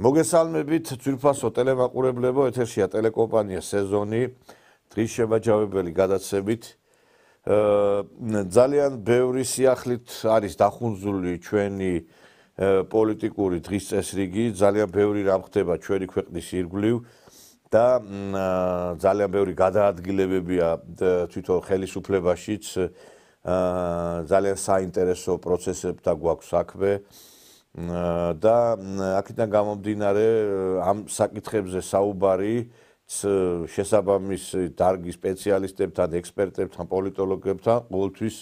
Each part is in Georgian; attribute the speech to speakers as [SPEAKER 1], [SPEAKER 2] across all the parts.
[SPEAKER 1] მოგესალმებით ძვირფასო ტელემაყურებლებო, ეთერშია ტელეკომპანია სეზონი, დღის შემაჯამებელი გადაცემით. ძალიან ბევრი სიახლით არის დახუნძული ჩვენი პოლიტიკური დღის წესრიგი, ძალიან ბევრი რამ ხდება ჩვენი ქვეყნის ირგვლივ და ძალიან ბევრი გადაადგილებებია თვითონ ხელისუფლებაშიც, ძალიან საინტერესო პროცესებთან გვაქვს საქმე. და აქედან გამომდინარე ამ საკითხებზე საუბარი შესაბამის დარგის სპეციალისტებთან, ექსპერტებთან, პოლიტოლოგებთან ყოველთვის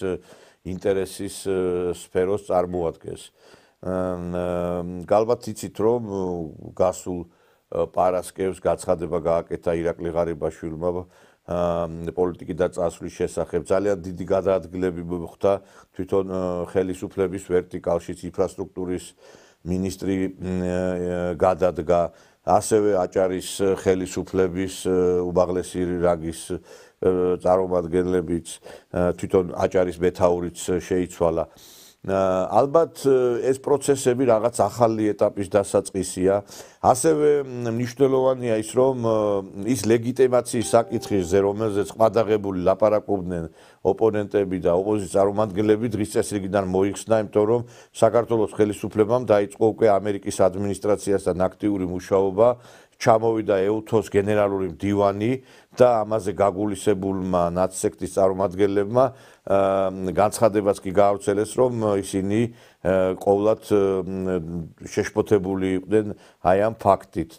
[SPEAKER 1] ინტერესის სფეროს წარმოადგენს. Galbat იცით რომ გასულ პარასკევს გაცხადება გააკეთა ირაკლი ღარიბაშვილმა პოლიტიკის დაწესვლის შესახებ. ძალიან დიდი გადაადგილები მოხდა თვითონ ხელისუფლების ვერტიკალში, ინფრასტრუქტურის მინისტრი გადადგა, ასევე აჭარის ხელისუფლების უმაღლესი რანგის წარმომადგენლებიც, თვითონ აჭარის მეთაურიც შეიცვალა. ალბათ ეს პროცესები რაღაც ახალი ეტაპის დასაწყისია. ასევე მნიშვნელოვანია ის, რომ ის ლეგიტიმაციის საკითხზე, რომელზეც ყადაღებული ლაპარაკობდნენ ოპონენტები და ოპოზიციის წარმომადგენლები, დღის წესრიგიდან მოიხსნა, იმიტომ რომ საქართველოს ხელისუფლებამ დაიწყო უკვე ამერიკის ადმინისტრაციასთან აქტიური მუშაობა, ჩამოვიდა EUTHOS გენერალური მდივანი და ამაზე გაგულისებულმა ნაცსექტის წარმომადგენლებმა განცხადებაც კი გაავრცელეს, რომ ისინი ყოვლად შეშფოთებული იყვნენ აი ამ ფაქტით.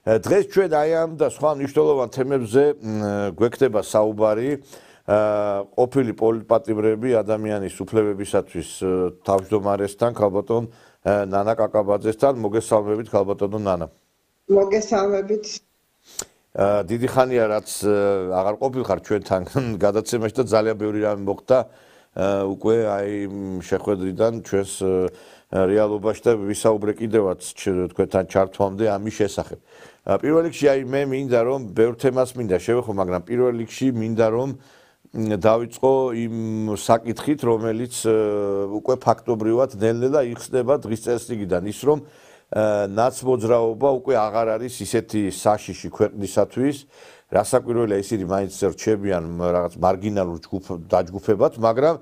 [SPEAKER 1] დღეს ჩვენ აი ამ და სხვა მნიშვნელოვან თემებზე გვექნება საუბარი ყოფილი პოლიტპატიმრები ადამიანის უფლებებისათვის თავმჯდომარესთან, ქალბატონ ნანა კაკაბაძესთან. მოგესალმებით, ქალბატონო ნანა.
[SPEAKER 2] მოგესალმებით.
[SPEAKER 1] დიდი ხანია რაც აღარ ყოფილხარ ჩვენთან გადაცემაში და ძალიან ბევრი რამე მოხდა უკვე აი შეხვედრიდან ჩვენს რეალობაში და ვისაუბრე კიდევაც თქვენთან ჩართვამდე ამის შესახებ. პირველ რიგში აი მე მინდა რომ ბევრ თემას მინდა შევეხო, მაგრამ პირველ რიგში მინდა რომ დავიწყო იმ საკითხით, რომელიც უკვე ფაქტობრივად ნელ-ნელა იხსნება დღის წესრიგიდან, ის რომ ნაცმოძრაობა უკვე აღარ არის ისეთი საშიში ქვეყნისათვის, რასაკვირველია ისინი მაინც რჩებიან რაღაც მარგინალურ დაჯგუფებად, მაგრამ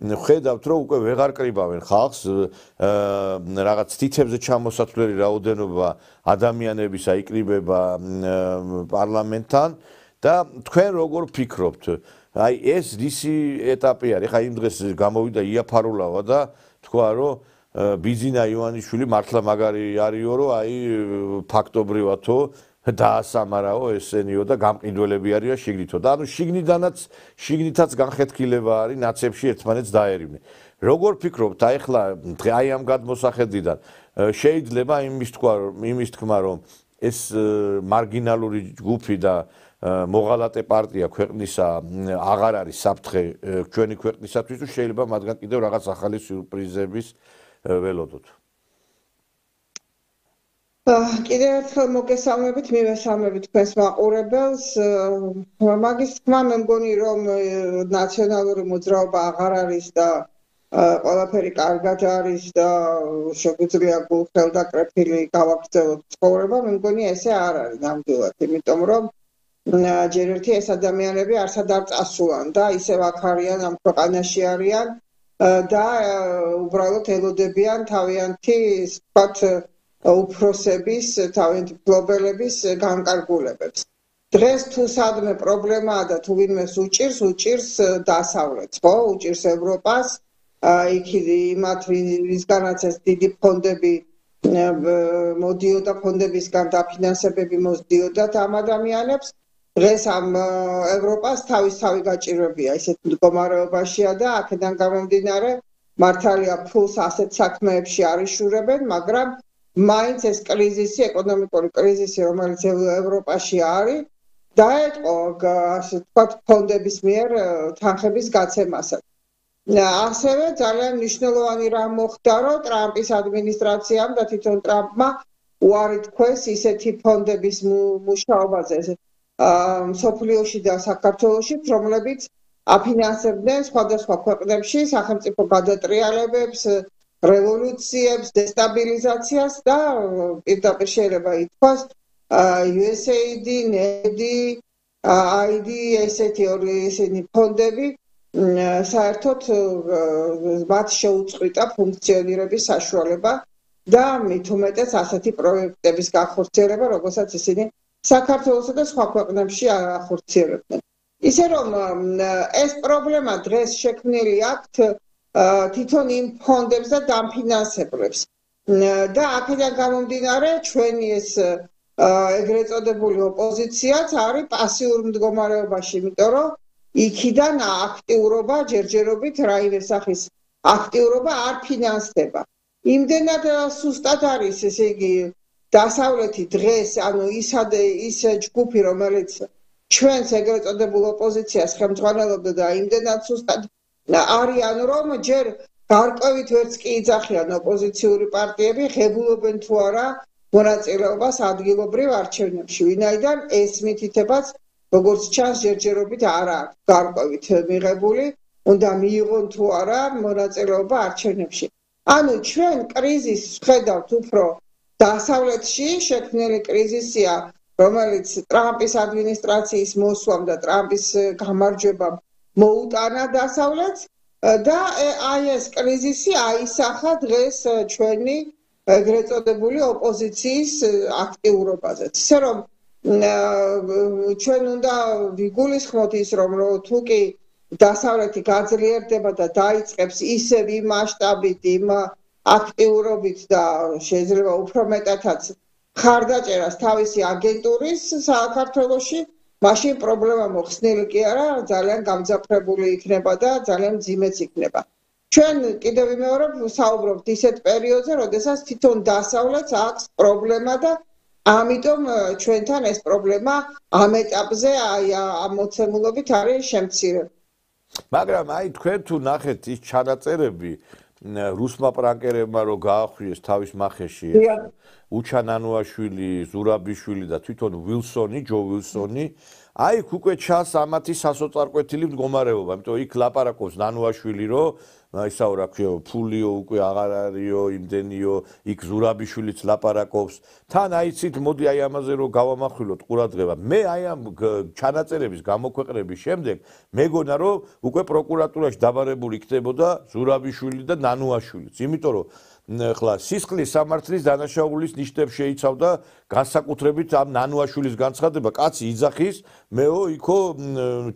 [SPEAKER 1] ხედავთ რომ უკვე ვეღარ კრიბავენ ხალხს, რაღაც თითებზე ჩამოსათვლელი რაოდენობა ადამიანებისა იკრიბება პარლამენტთან და თქვენ როგორ ფიქრობთ? აი ეს რისი ეტაპი არის? ხა იმ დღეს გამოვიდა იაფარულავა და თქვა რომ ბიზინა ივანიშვილი მართლა მაგარი არისო, რომ აი ფაქტობრივადო დაასამარაო ესენიო და გამყიდველები არისო შიგნითო. და ანუ შიგნითაც განხეთქილება არის ნაცებში ერთმანეთს დაერივნენ. როგორ ფიქრობთ აი ახლა აი ამ გადმოსახედიდან შეიძლება იმის თქმა რომ ეს მარგინალური ჯგუფი და მოღალატე პარტია ქვეყნისა აღარ არის საფრთხე ჩვენი ქვეყნისათვის, თუ შეიძლება მათგან კიდევ რაღაც ახალი სიურპრიზების ველოდოთ.
[SPEAKER 2] კიდევ ერთხელ მოგესალმებით, მივესალმებით თქვენს მაყურებელს. მაგის თქმა მე მგონი რომ ნაციონალური მოძრაობა აღარ არის და ყველაფერი კარგად არის და შეგვიძლია გულხელდაკრეფილი გავაგრძელოთ ცხოვრება, მე მგონი ესე არ არის ნამდვილად, იმიტომ რომ ჯერ ერთი ეს ადამიანები არსად არ წასულან და ისევ აქ არიან, ამ ქვეყანაში არიან და უბრალოდ ელოდებიან თავიანთი ვთქვათ უფროსების, თავიანთი მფლობელების განკარგულებებს. დღეს თუ სადმე პრობლემაა და თუ ვინმეს უჭირს დასავლეთს, ხო? უჭირს ევროპას, იქ იმათ ვისგანაც ეს დიდი ფონდები მოდიოდა, ფონდებისგან დაფინანსებები მოსდიოდათ ამ ადამიანებს. დღეს ამ ევროპას თავისთავი გაჭირვებია ისეთ მდგომარეობაშია და აქედან გამომდინარე მართალია ფულს ასეთ საქმეებში არ იშურებენ, მაგრამ მაინც ეს კრიზისი, ეკონომიკური კრიზისი, რომელიც ევროპაში არის, დაეწყო ასე ვთქვათ ფონდების მიერ თანხების გაცემასაც. ასევე ძალიან მნიშვნელოვანი რამ მოხდა, რომ ტრამპის ადმინისტრაციამ და თვითონ ტრამპმა უარი თქვეს ისეთი ფონდების მუშაობაზე მსოფლიოში და საქართველოში, რომლებიც აფინანსებდნენ სხვადასხვა ქვეყნებში სახელმწიფო გადატრიალებებს, რევოლუციებს, დესტაბილიზაციას და პირდაპირ შეიძლება ითქვას USAID, NED, ID ესეთი ორი ესენი ფონდები საერთოდ მათ შეუწყვიტა ფუნქციონირების საშუალება და მით უმეტეს ასეთი პროექტების გახორციელება, როგორცაც ისინი საქართველოსა და სხვა ქვეყნებში ახორციელებდნენ. ისე რომ ეს პრობლემა დღეს შექმნილი აქვთ თვითონ იმ ფონდებს და დამფინანსებლებს. და აქედან გამომდინარე ჩვენი ეს ეგრეთ წოდებული ოპოზიციაც არის პასიურ მდგომარეობაში, იმიტომ რომ იქიდან აქტიურობა ჯერჯერობით რაიმე სახის აქტიურობა არ ფინანსდება. იმდენად სუსტად არის, ესე იგი, დასავლეთი დღეს, ანუ ის ჯგუფი, რომელიც ჩვენს ეგრეთ წოდებულ ოპოზიციას ხელმძღვანელობდა და იმდენად სუსტად არიან, რომ ჯერ გარკვევით ვერც კი იძახიან ოპოზიციური პარტიები, ღებულობენ თუ არა მონაწილეობას ადგილობრივ არჩევნებში, ვინაიდან ეს მითითებაც როგორც ჩანს ჯერჯერობით არ აქვს გარკვევით მიღებული, უნდა მიიღონ თუ არა მონაწილეობა არჩევნებში. ანუ ჩვენ კრიზისს ვხედავთ უფრო დასავლეთში შექმნილი კრიზისია, რომელიც ტრამპის ადმინისტრაციის მოსვლამ და ტრამპის გამარჯვებამ მოუტანა დასავლეთს და აი ეს კრიზისი აისახა დღეს ჩვენი ეგრეთ წოდებული ოპოზიციის აქტიურობაზეც. ისე რომ ჩვენ უნდა ვიგულისხმოთ ის, რომ თუ კი დასავლეთი გაძლიერდება და დაიწყებს ისევ იმ მასშტაბით, იმ აქტიურობით და შეიძლება უფრო მეტადაც ხარდაჭერას თავისი აგენტურის საქართველოში, მაშინ პრობლემა მოხსნილი კი არა, ძალიან გამძაფრებული იქნება და ძალიან მძიმეც იქნება. ჩვენ კიდევ ვიმეორებ, ვსაუბრობთ ისეთ პერიოდზე, როდესაც თვითონ დასავლეთს აქვს პრობლემა და ამიტომ ჩვენთან ეს პრობლემა ამ ეტაპზე ამ მოცემულობით არის შემცირებული.
[SPEAKER 1] მაგრამ აი თქვენ თუ ნახეთ ის ჩანაწერები რუსმა პრანკერებმა რო გაახვიეს თავის მახეში უჩან ანუაშვილი, ზურაბიშვილი და თვითონ ვილსონი, ჯო ვილსონი, აი უკვე ჩანს ამათი სასოწარკვეთილი მდგომარეობა, იმიტომ იქ ლაპარაკობს ნანუაშვილი რო ისაო რა ქვია, ფულიო უკვე აღარ არისო, იმდენიო, იქ ზურაბიშვილიც ლაპარაკობს. თან აიცით, მოდი აი ამაზე რო გავამახვილოთ ყურადღება. მე აი ამ ჩანაწერების გამოქვეყნების შემდეგ მეგონა რომ უკვე პროკურატურაში დაბარებული იქნებოდა ზურაბიშვილი და ნანუაშვილიც. იმიტომ რომ ხლა სისხლის სამართლის დანაშაულის ნიშნებს შეიცავდა განსაკუთრებით ამ ნანუაშვილის განცხადება, კაცი იძახის, მეო იქო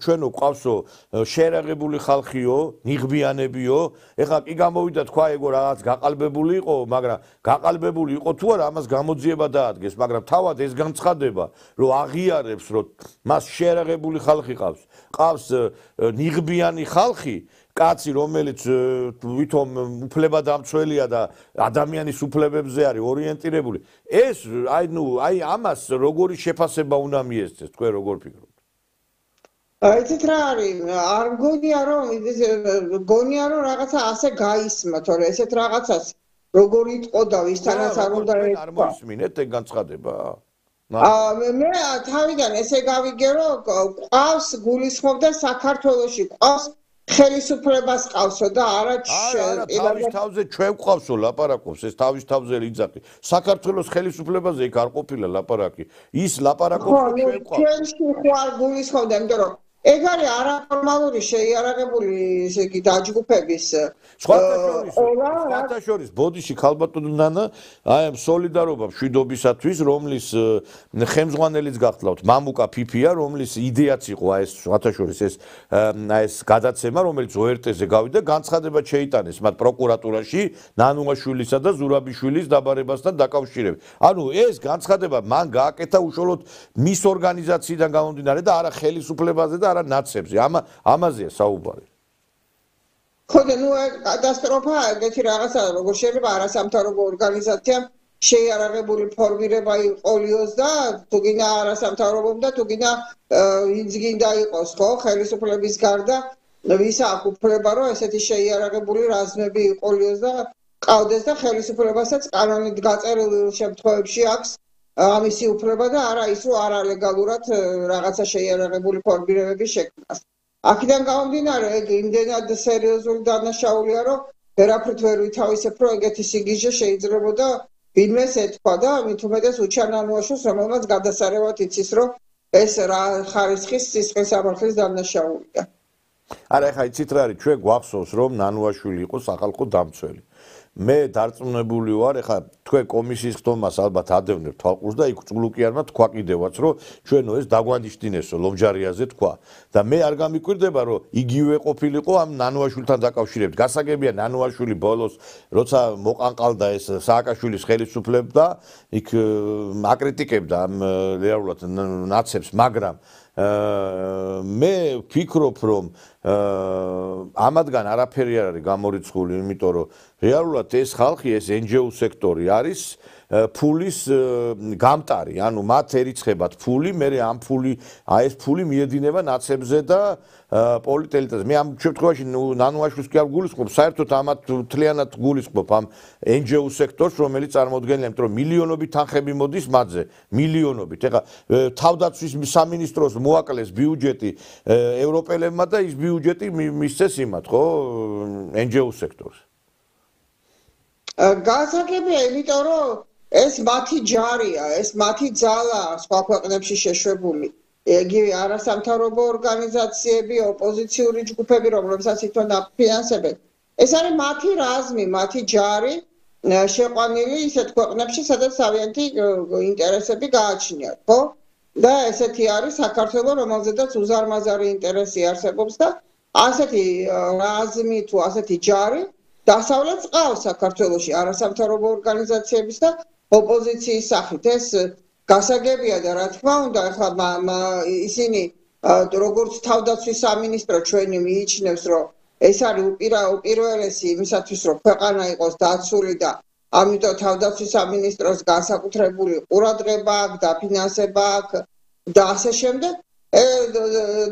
[SPEAKER 1] ჩვენო ყავსო შეერაღებული ხალხიო, ნიღბიანებიო, ეხლა კი გამოვიდა თქვა ეგო რაღაც გაყალბებული იყო, მაგრამ გაყალბებული იყო თუ არა ამას გამოძიება დაადგეს, მაგრამ თავად ეს განცხადება, რომ აღიარებს, რომ მას შეერაღებული ხალხი ყავს ნიღბიანი ხალხი, კაცი რომელიც ვითომ უფლებადამცველია და ადამიანის უფლებებზე არის ორიენტირებული, ეს აი ამას როგორი შეფასება უნდა მიესწროს, თქვენ როგორ ფიქრობთ?
[SPEAKER 2] იცით რა არის, არ მგონია რომ რაღაცა ასე გაისმა, თორე ესეთ რაღაცას როგორ იტყოდა ვისთანაც არ უნდა
[SPEAKER 1] არ მოისმინეთ ეგ განცხადება?
[SPEAKER 2] მე თავიდან ესე გავიგე რომ ყავს გულისხმობდა საქართველოში ყავს ხელისუფლებას ყავსო და არა
[SPEAKER 1] თავის თავზე ჩვენ ყავსო ლაპარაკობს ეს თავის თავზე იძახი საქართველოს ხელისუფლებაზე იქ არ ყოფილა ლაპარაკი ის ლაპარაკობს ჩვენ ყავს
[SPEAKER 2] ჩვენში ხარ გულისხმობდა იმიტომ რომ ეგ არის არაფორმალური შეიარაღებული ესე იგი დაჯგუფების
[SPEAKER 1] სხვათა შორის ბოდიში ქალბატონო ნანა აი ამ სოლიდარობა მშვიდობისათვის რომლის ხელმძღვანელიც გახლავთ მამუკა ფიფია რომლის იდეაც იყო აი ეს სხვათა შორის ეს გადაცემა რომელიც ORT-ზე გავიდა განცხადება შეიტანეს მათ პროკურატურაში ნანუაშვილისა და ზურაბიშვილის დაბარებასთან დაკავშირებით ანუ ეს განცხადება მან გააკეთა უშუალოდ მის ორგანიზაციიდან გამომდინარე და არა ხელისუფლებაზე და ნაცებზე ამაზეა საუბარი.
[SPEAKER 2] ხო და ნუ კატასტროფა ეგეთი რაღაცა როგორ შეიძლება არასამთავრობო ორგანიზაციამ შეიარაღებული ფორმირება იყოლიოს და თუ გინდა არასამთავრობო და თუ გინდა ვინც გინდა იყოს ხო ხელისუფლების გარდა ვის აქვს უფლება რომ ესეთი შეიარაღებული რაზმები იყოლიოს და ყავდეს და ხელისუფლებასაც კანონით გაწერილი შემთხვევებში აქვს ამისი უფლება და არა ის რომ არალეგალურად რაღაცა შეიარაღებული ფორმირებების შექმნას. აქედან გამომდინარე ეგ იმდენად სერიოზული დანაშაულია რომ ვერაფრით ვერ ვითავისებ, რომ ეგეთი სიგიჟე შეიძლებოდა ვინმეს ეთქვა და მით უმეტეს უჩანანუაშოს, რომელმაც გადასარევად იცის, რომ ეს რა ხარისხის სისხლის ამართლის დანაშაულია.
[SPEAKER 1] არა, ეხლა იცით რა არის, ჩვენ გვახსოვს, რომ ნანუაშვილი იყო სახალხო დამცველი. მე დარწმუნებული ვარ, ეხლა თქვენ კომისიის ხდომას ალბათ ადევნებთ თვალყურს და იქ წულუკიანმა თქვა კიდევაც, რომ ჩვენო ეს დაგვანიშნინესო ლომჯარიაზე თქვა. და მე არ გამიკვირდება, რომ იგივე ყოფილიყო ამ ნანუაშვილთან დაკავშირებით. გასაგებია ნანუაშვილი ბოლოს, როცა მოყანყალდა ეს სააკაშვილის ხელისუფლება, იქ აკრიტიკებდა ამ რეალურად ნაცებს, მაგრამ მე ვფიქრობ, რომ ამათგან არაფერი არ არის გამორიცხული, იმიტომ რომ რეალურად ეს ხალხი, ეს NGO სექტორი არის ფულის გამტარი, ანუ მათ ერიცხებათ ფული, მე ამ ეს ფული მიედინება ნაცებზე და პოლიტელიტაზე. მე ამ შემთხვევაში ნანუაშვილს კი არ გულისხმობ, საერთოდ ამათ მთლიანად გულისხმობ ამ NGO სექტორს, რომელიც წარმოადგენია, იმიტომ რომ მილიონობით თანხები მოდის მათზე, მილიონობით. ეხლა თავდაცვის სამინისტროს მოაკლეს ბიუჯეტი ევროპელებმა და ის ბიუჯეტი მისცეს იმათ, ხო, NGO სექტორს.
[SPEAKER 2] გასაგებია, იმიტომ რომ ეს მათი ჯარია, ეს მათი ძალაა სხვა ქვეყნებში შეშვებული. იგივე არასამთავრობო ორგანიზაციები, ოპოზიციური ჯგუფები, რომლებსაც თვითონ აფინანსებენ. ეს არის მათი რაზმი, მათი ჯარი შეყვანილი ისეთ ქვეყნებში, სადაც თავიანთი ინტერესები გააჩნიათ, ხო? და ესეთი არის საქართველო, რომელზედაც უზარმაზარი ინტერესი არსებობს და ასეთი რაზმი თუ ასეთი ჯარი დასავლეთს ყავს საქართველოში არასამთავრობო ორგანიზაციების და ოპოზიციის სახით. ეს გასაგებია და რა თქმა უნდა, ახლა ისინი როგორც თავდაცვის სამინისტრო ჩვენი მიიჩნევს, რომ ეს არის უპირველესი იმისათვის, რომ ქვეყანა იყოს დაცული და ამიტომ თავდაცვის სამინისტროს განსაკუთრებული ყურადღება აქვს, დაფინანსება აქვს და ასე შემდეგ.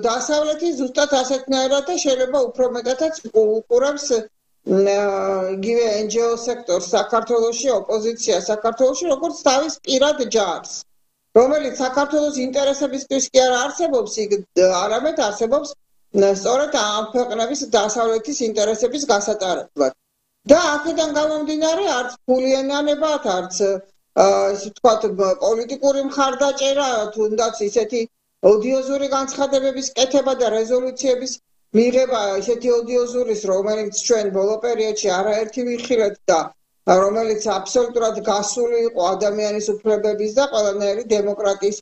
[SPEAKER 2] დასავლეთი ზუსტად ასეთნაირად და შეიძლება უფრო მეტადაც უყურებს იგივე NGO სექტორს საქართველოში, ოპოზიცია საქართველოში, როგორც თავის პირად ჯარს, რომელიც საქართველოს ინტერესებისთვის კი არ არსებობს, არამედ არსებობს სწორედ ამ ქვეყნების დასავლეთის ინტერესების გასატარებლად. და აქედან გამომდინარე, არც ფულიანანებად, არც ისე ვთქვათ, პოლიტიკური მხარდაჭერა, თუნდაც ისეთი ოდიოზური განცხადებების კეთება და რეზოლუციების მიღება ისეთი ოდიოზურის, რომელიც ჩვენ ბოლო პერიოდში არაერთი ვიხილეთ და რომელიც აბსოლუტურად გასული იყო ადამიანის უფლებების და ყველანაირი დემოკრატიის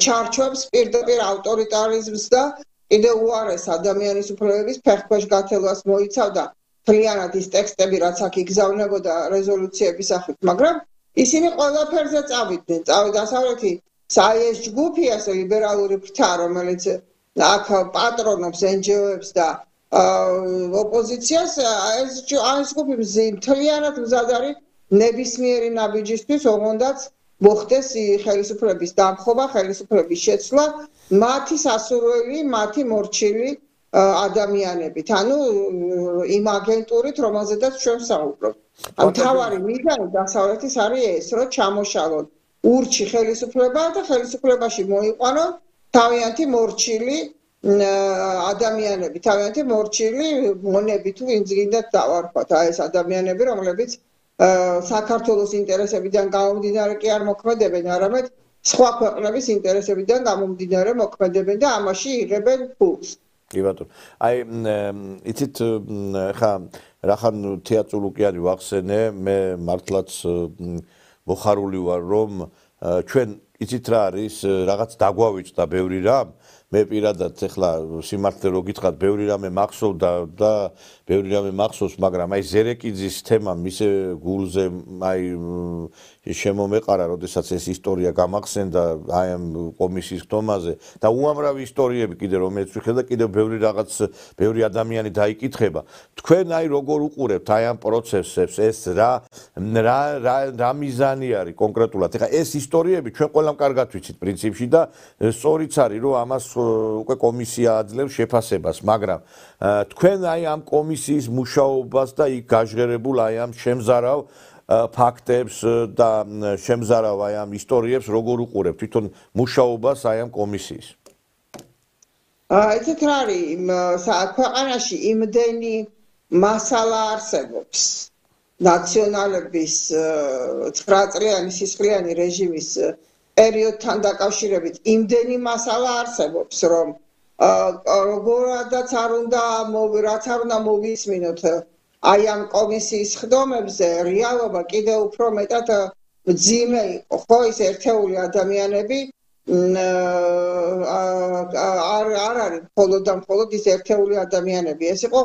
[SPEAKER 2] ჩარჩოებს, პირდაპირ ავტორიტარიზმს და კიდევ უარეს ადამიანის უფლებების ფეხქვეშ გათელვას მოიცავდა მთლიანად ის ტექსტები, რაც აქ იგზავნებოდა რეზოლუციების სახით, მაგრამ ისინი ყველაფერზე წავიდნენ. დასავლეთი ეს ჯგუფი, ასე ლიბერალური ფრთა, რომელიც აქ პატრონობს NGO-ებს და ოპოზიციას, ეს ჯგუფი მთლიანად მზად არის ნებისმიერი ნაბიჯისთვის, ოღონდაც მოხდეს ხელისუფლების დამხობა, ხელისუფლების შეცვლა, მათი სასურველი, მათი მორჩილი ადამიანებით, ანუ იმ აგენტურით, რომელზედაც ჩვენ ვსაუბრობთ. მთავარი მიზანი დასავლეთის არის ეს, რომ ჩამოშალონ ურჩი ხელისუფლება და ხელისუფლებაში მოიყვანონ თავიანთი მორჩილი ადამიანები, თავიანთი მორჩილი მონები თუ ვინც გინდათ დავარქვათ, ეს ადამიანები, რომლებიც საქართველოს ინტერესებიდან გამომდინარე კი არ მოქმედებენ, არამედ სხვა ქვეყნების ინტერესებიდან გამომდინარე მოქმედებენ და ამაში იღებენ ფულს.
[SPEAKER 1] კი ბატონო. აი, იცით, ხა რახან თეატრულუკიანი ვახსენე, მე მართლაც მოხარული ვარ, რომ ჩვენ იცით რა არის, რაღაც დაგვავიწყდა ბევრი რამ. მე პირადად ეხლა სიმართლე რო გითხრათ, ბევრი რამე მახსოვდა და ბევრი რამე მახსოვს, მაგრამ აი ზერეკიძის თემა მისე გულზე აი შემომეყარა, როდესაც ეს ისტორია გამახსენდა აი ამ კომისიის ხდომაზე და უამრავი ისტორიები კიდე რომელიც ვიხედა, კიდევ ბევრი რაღაც, ბევრი ადამიანი დაიკითხება. თქვენ აი როგორ უყურებთ აი ამ პროცესებს, ეს რა მიზანი არის კონკრეტულად? ეხლა ეს ისტორიები ჩვენ ყველამ კარგად ვიცით პრინციპში და სწორიც არის, რომ ამას უკვე კომისია აძლევს შეფასებას, მაგრამ თქვენ აი ამ კომისიის მუშაობას და იქ გაჟღერებულ აი ამ შემზარავ ფაქტებს და შემზარავ აი ამ ისტორიებს როგორ უყურებთ თვითონ მუშაობას აი ამ კომისიის?
[SPEAKER 2] იცით რა არის, ქვეყანაში იმდენი მასალა არსებობს ნაციონალების 9 წლიანი სისხლიანი რეჟიმის პერიოდთან დაკავშირებით იმდენი მასალა არსებობს რომ როგორადაც არ უნდა მოვისმინოთ აი ამ კომისიის ხდომებზე რეალობა კიდევ უფრო მეტად მძიმე იყო ხო ის ერთეული ადამიანები არ არის მხოლოდ და მხოლოდ ის ერთეული ადამიანები ეს იყო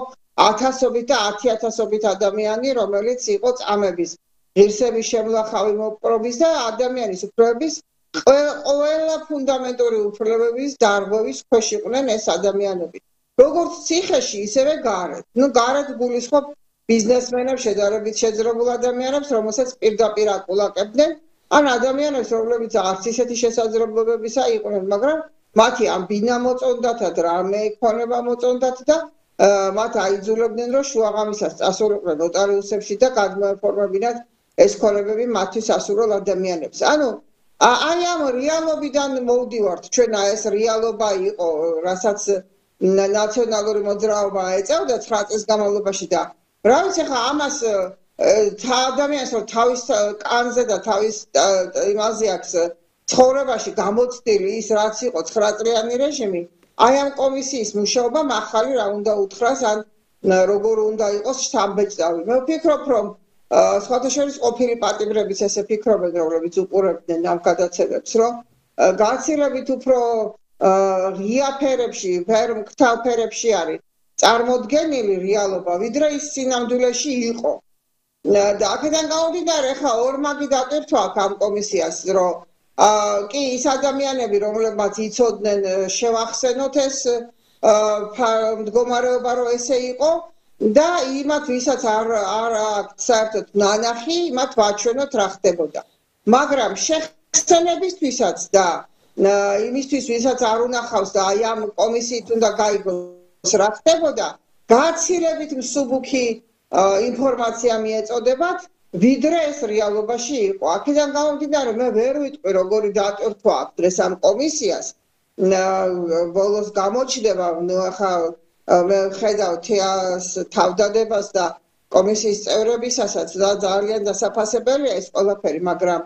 [SPEAKER 2] ათასობით და 10,000-ობით ადამიანი რომელიც იყო წამების ღირსების შემლახავი მოპყრობის და ადამიანის უფლებების ყველა ფუნდამენტური უფლებების დარღვევის ქვეშ იყვნენ ეს ადამიანები როგორც ციხეში ისევე გარეთ გარეთ გულისხმობ ბიზნესმენებს შედარებით შეძლებულ ადამიანებს რომელსაც პირდაპირ აკულაკებდნენ ან ადამიანებს რომლებიც არც ისეთი შესაძლებლობებისა იყვნენ მაგრამ მათი ამ ბინა მოწონდათად რამე იქონება მოწონდათ და მათ აიძულებდნენ რომ შუაღამისას წასულიყვნენ ნოტარიუსებში და გადმოეფორმებინათ ეს ქონებები მათთვის ასურულ ადამიანებს ანუ აი ამ რეალობიდან მოვდივართ ჩვენ ეს რეალობა იყო რასაც ნაციონალური მოძრაობა ეწევდა 9 წლის განმავლობაში და რა ვიცი ხა ამას ადამიანს რომ თავის კანზე და თავის იმაზე აქვს ცხოვრებაში გამოცდილი ის რაც იყო 9 წლიანი რეჟიმი აი ამ კომისიის მუშაობამ ახალი რა უნდა უთხრას ან როგორ უნდა იყოს სამბეჭდავი მე ვფიქრობ რომ სხვათა შორის ყოფილი პატიმრებიც ესე ფიქრობენ რომლებიც უყურებდნენ ამ გადაცემებს რომ გაცილებით უფრო ღია ფერებში მკრთალ ფერებში არის წარმოდგენილი რეალობა ვიდრე ის სინამდვილეში იყო და აქედან გამომდინარე ხა ორმაგი დატვირთვა აქვს ამ კომისიას რომ კი ის ადამიანები რომლებმაც იცოდნენ შევახსენოთ ეს მდგომარეობა რომ ესე იყო და იმათ ვისაც არ აქვს საერთოდ ნანახი იმათ ვაჩვენოთ რა ხდებოდა მაგრამ შეხსენებისთვისაც და იმისთვის ვისაც არ უნახავს და აი ამ კომისიით უნდა გაიგოს რა ხდებოდა გაცილებით მსუბუქი ინფორმაცია მიეწოდებათ ვიდრე ეს რეალობაში იყო აქედან გამომდინარე მე ვერ ვიტყვი როგორი დატვირთვა აქვს დღეს ამ კომისიას ბოლოს გამოჩნდება ხა მე ხედავ თეას თავდადებას და კომისიის წევრებისასაც და ძალიან დასაფასებელია ეს ყველაფერი მაგრამ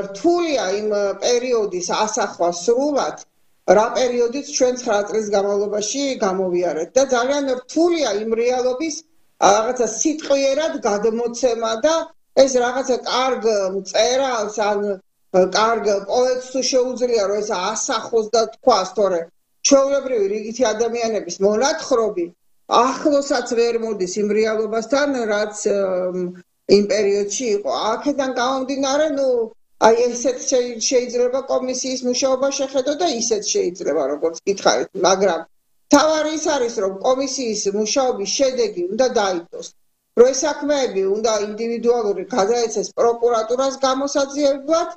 [SPEAKER 2] რთულია იმ პერიოდის ასახვა სრულად რა პერიოდიც ჩვენ 9 წლის განმავლობაში გამოვიარეთ და ძალიან რთულია იმ რეალობის რაღაცა სიტყვიერად გადმოცემა და ეს რაღაცა კარგ მწერალს ან კარგ პოეტს თუ შეუძლია რომ ეს ასახოს და თქვას თორე ჩვეულებრივი რიგითი ადამიანების მონათხრობი ახლოსაც ვერ მოდის იმ რეალობასთან რაც იმ პერიოდში იყო აქედან გამომდინარე ნუ აი ესეთ შეიძლება კომისიის მუშაობა შეხედოთ და ისეთ შეიძლება როგორც გითხარით მაგრამ თავარი ის არის რომ კომისიის მუშაობის შედეგი უნდა დაიდოს რომ ეს საქმეები უნდა ინდივიდუალური გადაეცეს პროკურატურას გამოსაძიებლად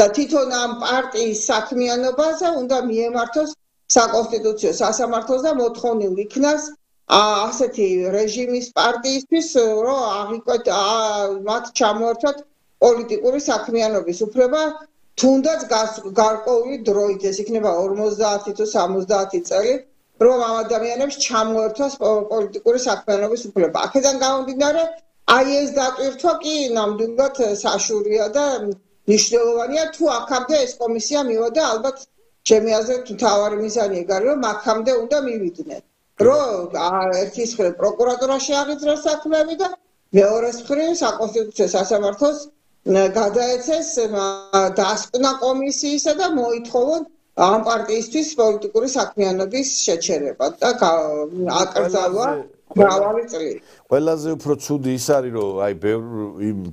[SPEAKER 2] და თვითონ ამ პარტიის საქმიანობაზე უნდა მიემართოს საკონსტიტუციო სასამართლოს და მოთხოვნილ იქნას ასეთი რეჟიმის პარტიისთვის რომ აღიქვათ მათ ჩამოერთვათ პოლიტიკური საქმიანობის უფლება თუნდაც გარკვეული დროით ეს იქნება 50 თუ 70 წელი რომ ამ ადამიანებს ჩამოერთვას პოლიტიკური საქმიანობის უფლება. აქედან გამომდინარე, აი ეს დატვირთვა კი ნამდვილად საშურია და მნიშვნელოვანია თუ აქამდე ეს კომისია მივიდა ალბათ ჩემი აზრით მთავარი მიზანი ეგ არის რომ აქამდე უნდა მივიდნენ. რომ ერთის მხრივ პროკურატურაში აღიძრას საქმეები და მეორეს მხრივ საკონსტიტუციო სასამართლოს გადაეცეს დასკვნა კომისიისა და მოითხოვონ ამ პარტიისთვის პოლიტიკური საქმიანობის შეჩერება და აკრძალვა მრავალი წელი.
[SPEAKER 1] ყველაზე უფრო ცუდი ის არის რომ აი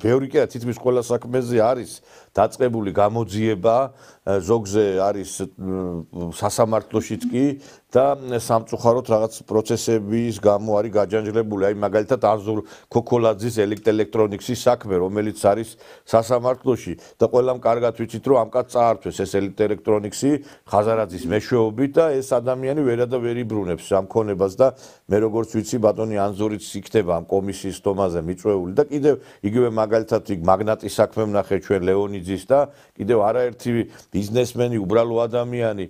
[SPEAKER 1] ბევრი კი თითქმის ყველა საქმეზე არის დაწყებული გამოძიება ზოგზე არის სასამართლოშიც კი და სამწუხაროდ რაღაც პროცესების გამო არის გაჯანჯლებული აი მაგალითად ანზორ ქოქოლაძის ელექტრონიქსის საქმე რომელიც არის სასამართლოში და ყველამ კარგად ვიცით რომ ამ კაცს წაართვეს ეს ელექტრონიქსი ხაზარაძის მეშვეობით და ეს ადამიანი ვერა და ვერ იბრუნებს ამ ქონებას და მე როგორც ვიცი ბატონი ანზორიც იქნება ამ კომისიის თომაზე მიწვეული და კიდევ იგივე მაგალითად იქ მაგნატის საქმე ვნახე ჩვენ ლეონიძის და კიდევ არაერთი ბიზნესმენი უბრალო ადამიანი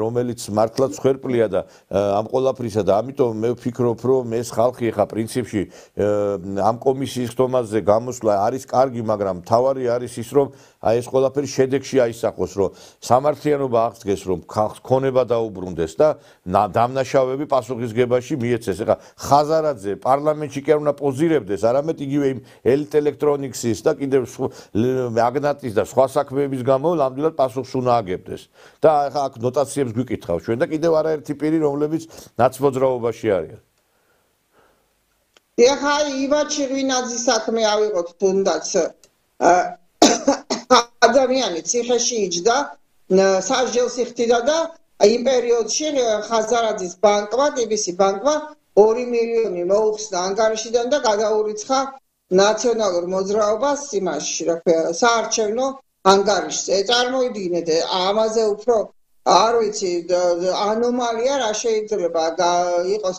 [SPEAKER 1] რომელიც მართლაც ხერპლია და ამ ყოლაფრისა და ამიტომ მე ვფიქრობ რომ ეს ხალხი ეხა პრინციპში ამ კომისიის თომაზე გამოსვლა არის კარგი მაგრამ მთავარი არის ის რომ აი ეს ყველაფერი შედეგში აისახოს რომ სამართლიანობა აღდგეს რომ ხალხს ქონება დაუბრუნდეს და დამნაშავეები პასუხისგებაში მიეცეს. ეხლა ხაზარაძე პარლამენტში კი არ უნდა პოზირებდეს, არამედ იგივე იმ ელიტ ელექტრონიქსის და კიდევ მაგნატის და სხვა საქმეების გამო ნამდვილად პასუხს უნდა აგებდეს. და ეხლა აქ ნოტაციებს გვიკითხავ ჩვენ და კიდევ არაერთი პირი რომლებიც ნაცმოძრაობაში არიან.
[SPEAKER 2] ეხლა ივან შირვინაძის საქმე ავიღოთ თუნდაც ადამიანი ციხეში იჯდა, სასჯელს იხდიდა და იმ პერიოდში ხაზარაძის ბანკმა, TBC ბანკმა 2 მილიონი მოუხსნა ანგარიშიდან და გადაურიცხა ნაციონალურ მოძრაობას იმაში, რა ქვია, საარჩევნო ანგარიშზე. წარმოიდგინეთ, ამაზე უფრო არ ვიცი, ანომალია რა შეიძლება იყოს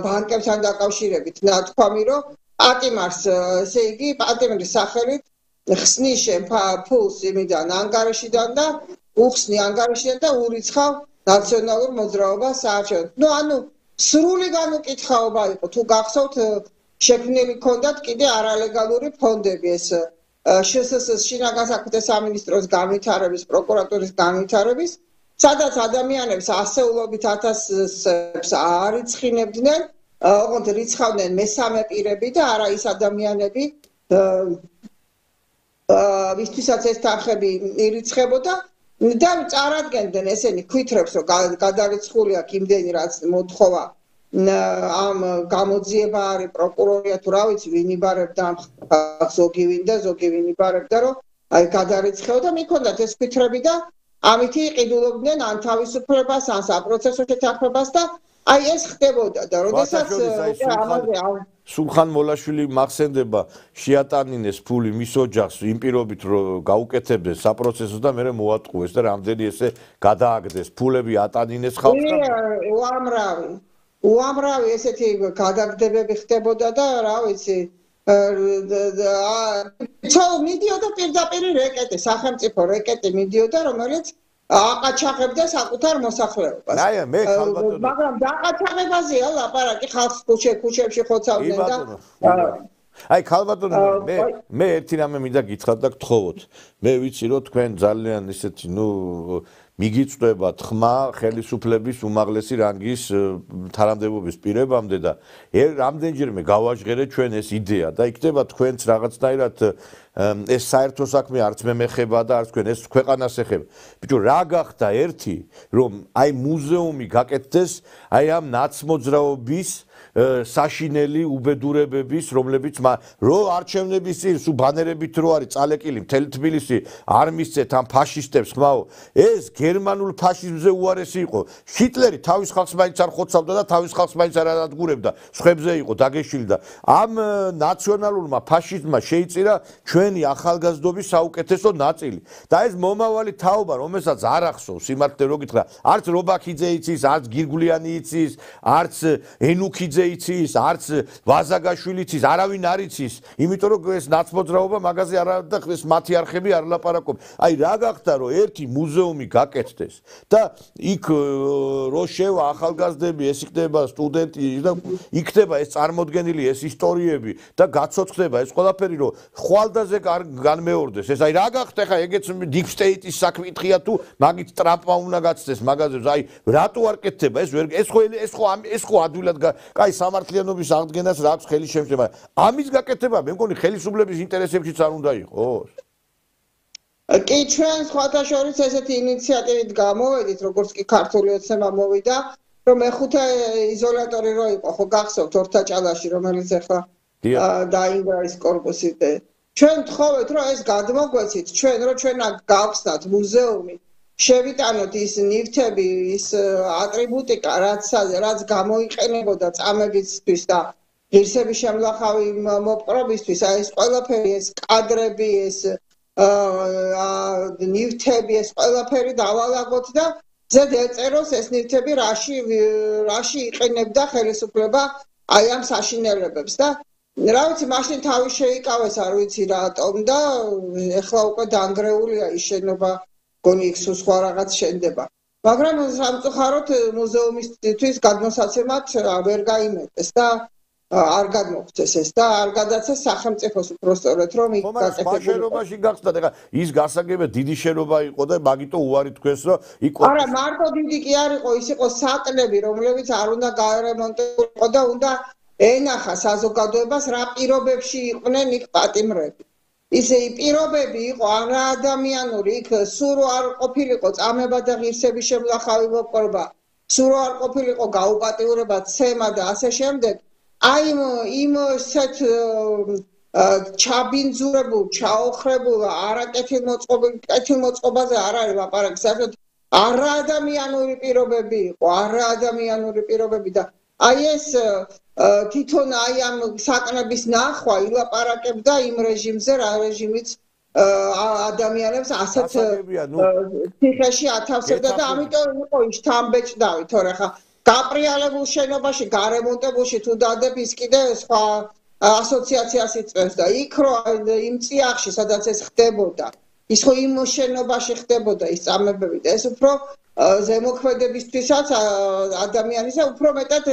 [SPEAKER 2] ბანკებთან დაკავშირებით ნათქვამი, რომ პატიმარს, ესე იგი, პატიმრის სახელით ხსნის ფულს იმიდან ანგარიშიდან და უხსნი ანგარიშიდან და ურიცხავ ნაციონალურ მოძრაობას საარჩევნოდ. ანუ სრული განუკითხაობა იყო. თუ გახსოვთ, შექმნილი ჰქონდათ კიდე არალეგალური ფონდები ეს შსს შინაგან საქმეთა სამინისტროს განვითარების, პროკურატურის განვითარების, სადაც ადამიანებს ასეულობით ათასებს არიცხინებდნენ, ოღონდ რიცხავდნენ მესამე პირები და არა ის ადამიანები ვისთვისაც ეს თანხები ირიცხებოდა და წარადგენდნენ ესენი ქვითრებს რომ გადარიცხული აქვს იმდენი რაც მოთხოვა ამ გამოძიება არის პროკურორია თუ რა ვიცი ვინ იბარებდა ამ ზოგი ვინ და ზოგი ვინ იბარებდა რომ აი გადარიცხეო და მიქონდათ ეს ქვითრები და ამითი იყიდულობდნენ ან თავისუფლებას ან საპროცესო შეთანხმებას და აი ეს ხდებოდა და როდესაც
[SPEAKER 1] სულხან მოლაშვილი მახსენდება შეატანინეს ფული მის ოჯახს იმ პირობით რომ გაუკეთებდეს საპროცესო და მერე მოატყუეს და რამდენი ესე გადააგდეს ფულები ატანინეს ხალხთან
[SPEAKER 2] უამრავი ესეთი გადაგდებები ხდებოდა და რა ვიცი მიდიოდა პირდაპირ რეკეტი სახელმწიფო რეკეტი მიდიოდა რომელიც აყაჩაღებდა საკუთარ მოსახლეობას.
[SPEAKER 1] აი მე ხალბატონო
[SPEAKER 2] მაგრამ დაყაჩაღებაზეა ლაპარაკი ხალხს ქუჩებში ხოცავდნენ და
[SPEAKER 1] აი ხალბატონო მე ერთი რამე მინდა გითხრათ და გთხოვოთ. მე ვიცი რომ თქვენ ძალიან ისეთი მიგიწვდება ხმა ხელისუფლების უმაღლესი რანგის თანამდებობის პირებამდე და რამდენჯერმე გავაჟღერეთ ჩვენ ეს იდეა და იქნება თქვენც რაღაცნაირად ეს საერთო საქმე არც მე მეხება და არც თქვენ ეს ქვეყანას ეხება. ბიჭო რა გახდა ერთი რომ აი მუზეუმი გაკეთდეს აი ამ ნაცმოძრაობის საშინელი უბედურებების რომლებიც რო არჩევნების წინ სულ ბანერებით რო არის წალეკილი მთელი თბილისი არ მისცეთ ამ ფაშისტებს ხმაო ეს გერმანულ ფაშიზმზე უარესი იყო ჰიტლერი თავის ხალხს მაინც არ ხოცავდა და თავის ხალხს მაინც არ ადგურებდა სხვებზე იყო დაგეშილი და ამ ნაციონალურმა ფაშიზმმა შეიწირა ჩვენი ახალგაზრდობის საუკეთესო ნაწილი და ეს მომავალი თაობა რომელსაც არ ახსოვს სიმართლე რო გითხრა არც რობაქიძე იცის არც გირგულიანი იცის არც ენუქიძე იცის არც ვაზაგაშვილი იცის არავინ არ იცის იმიტომ რომ ეს ნაცმოძრაობა მაგაზე არ და ეს მათი არხები არ ლაპარაკობ აი რა გახდა რომ ერთი მუზეუმი გაკეთდეს და იქ რო შევა ახალგაზრდები ეს იქნება სტუდენტი და იქნება ეს წარმოდგენილი ეს ისტორიები და გაცოცხლდება ეს ყველაფერი რომ ხვალდაზე განმეორდეს ეს აი რა გახდა ხა ეგეც 딥 სტეიტის საკითხია თუ მაგით ტრამპმა უნდა გაცდეს მაგაზებს აი რატო არ კეთდება ეს ხო ადვილად კაი სამართლიანობის აღდგენას რა აქვს ხელი შემჭრება ამის გაკეთება მე მგონი ხელისუფლების ინტერესებშიც არ უნდა იყოს
[SPEAKER 2] კი ჩვენ სხვათა შორის ესეთი ინიციატივით გამოვედით როგორც კი ქართული ოცნება მოვიდა რომ მეხუთე იზოლატორი რო იყო ხო გახსოვთ ორთაჭალაში რომელიც ახლა დაინგრა ის კორპუსით ჩვენ თხოვეთ რომ ეს გადმოგვეცით ჩვენ რომ ჩვენ გავხსნათ მუზეუმი შევიტანოთ ის ნივთები ის ატრიბუტიკა რაც გამოიყენებოდა წამებისთვის და ღირსების შემლახავი მოპყრობისთვის აი ეს ყველაფერი ეს კადრები ეს ნივთები ეს ყველაფერი დავალაგოთ და ზედ ეწეროს ეს ნივთები რაში იყენებდა ხელისუფლება აი ამ საშინელებებს და რა ვიცი მაშინ თავი შეიკავეს არ ვიცი რატომ და ეხლა უკვე დანგრეულია ის შენობა გონი იქ სხვა რაღაც შენდება მაგრამ სამწუხაროდ მუზეუმისთვის გადმოსაცემად ვერ გაიმეტეს და არ გადმოგვცეს ეს და არ გადაცეს სახელმწიფოს უბრალოდ რომ იქ
[SPEAKER 1] გაკეთებული შენობაში გახსნათ ეხლა ის გასაგებია დიდი შენობა იყო და მაგიტო უარი თქვეს რომ იქ
[SPEAKER 2] არა მარტო დიდი კი არ იყო ის იყო საკლები რომლებიც არ უნდა გარემონტებულიყო და უნდა ენახა საზოგადოებას რა პირობებში იყვნენ იქ პატიმრები ისე პირობები იყო არაადამიანური იქ სულ არ ყოფილიყო წამება და ღირსების შემლახავი მოპყრობა სულ არ ყოფილიყო გაუპატიურება ცემა და ასე შემდეგ აი იმ სეთ ჩაბინძურებულ ჩაოხრებულ არაკეთილმოწყობაზე არ არის ლაპარაკი საერთოდ არაადამიანური პირობები იყო არაადამიანური პირობები და აი ეს თვითონ აი ამ საკნების ნახვა ილაპარაკებდა იმ რეჟიმზე რა რეჟიმიც ადამიანებს ასეთ ციხეში ათავსებდა და ამიტომ იყო ის თამბეჭდავი თორე ხა გაპრიალებულ შენობაში გარემონტებულში თუ დადებ ის კიდე სხვა ასოციაციას იწევს და იქ რო იმ წიაღში სადაც ეს ხდებოდა ის ხო იმ შენობაში ხდებოდა ის წამებები და ეს უფრო ზემოქმედებისთვისაც ადამიანისა უფრო მეტად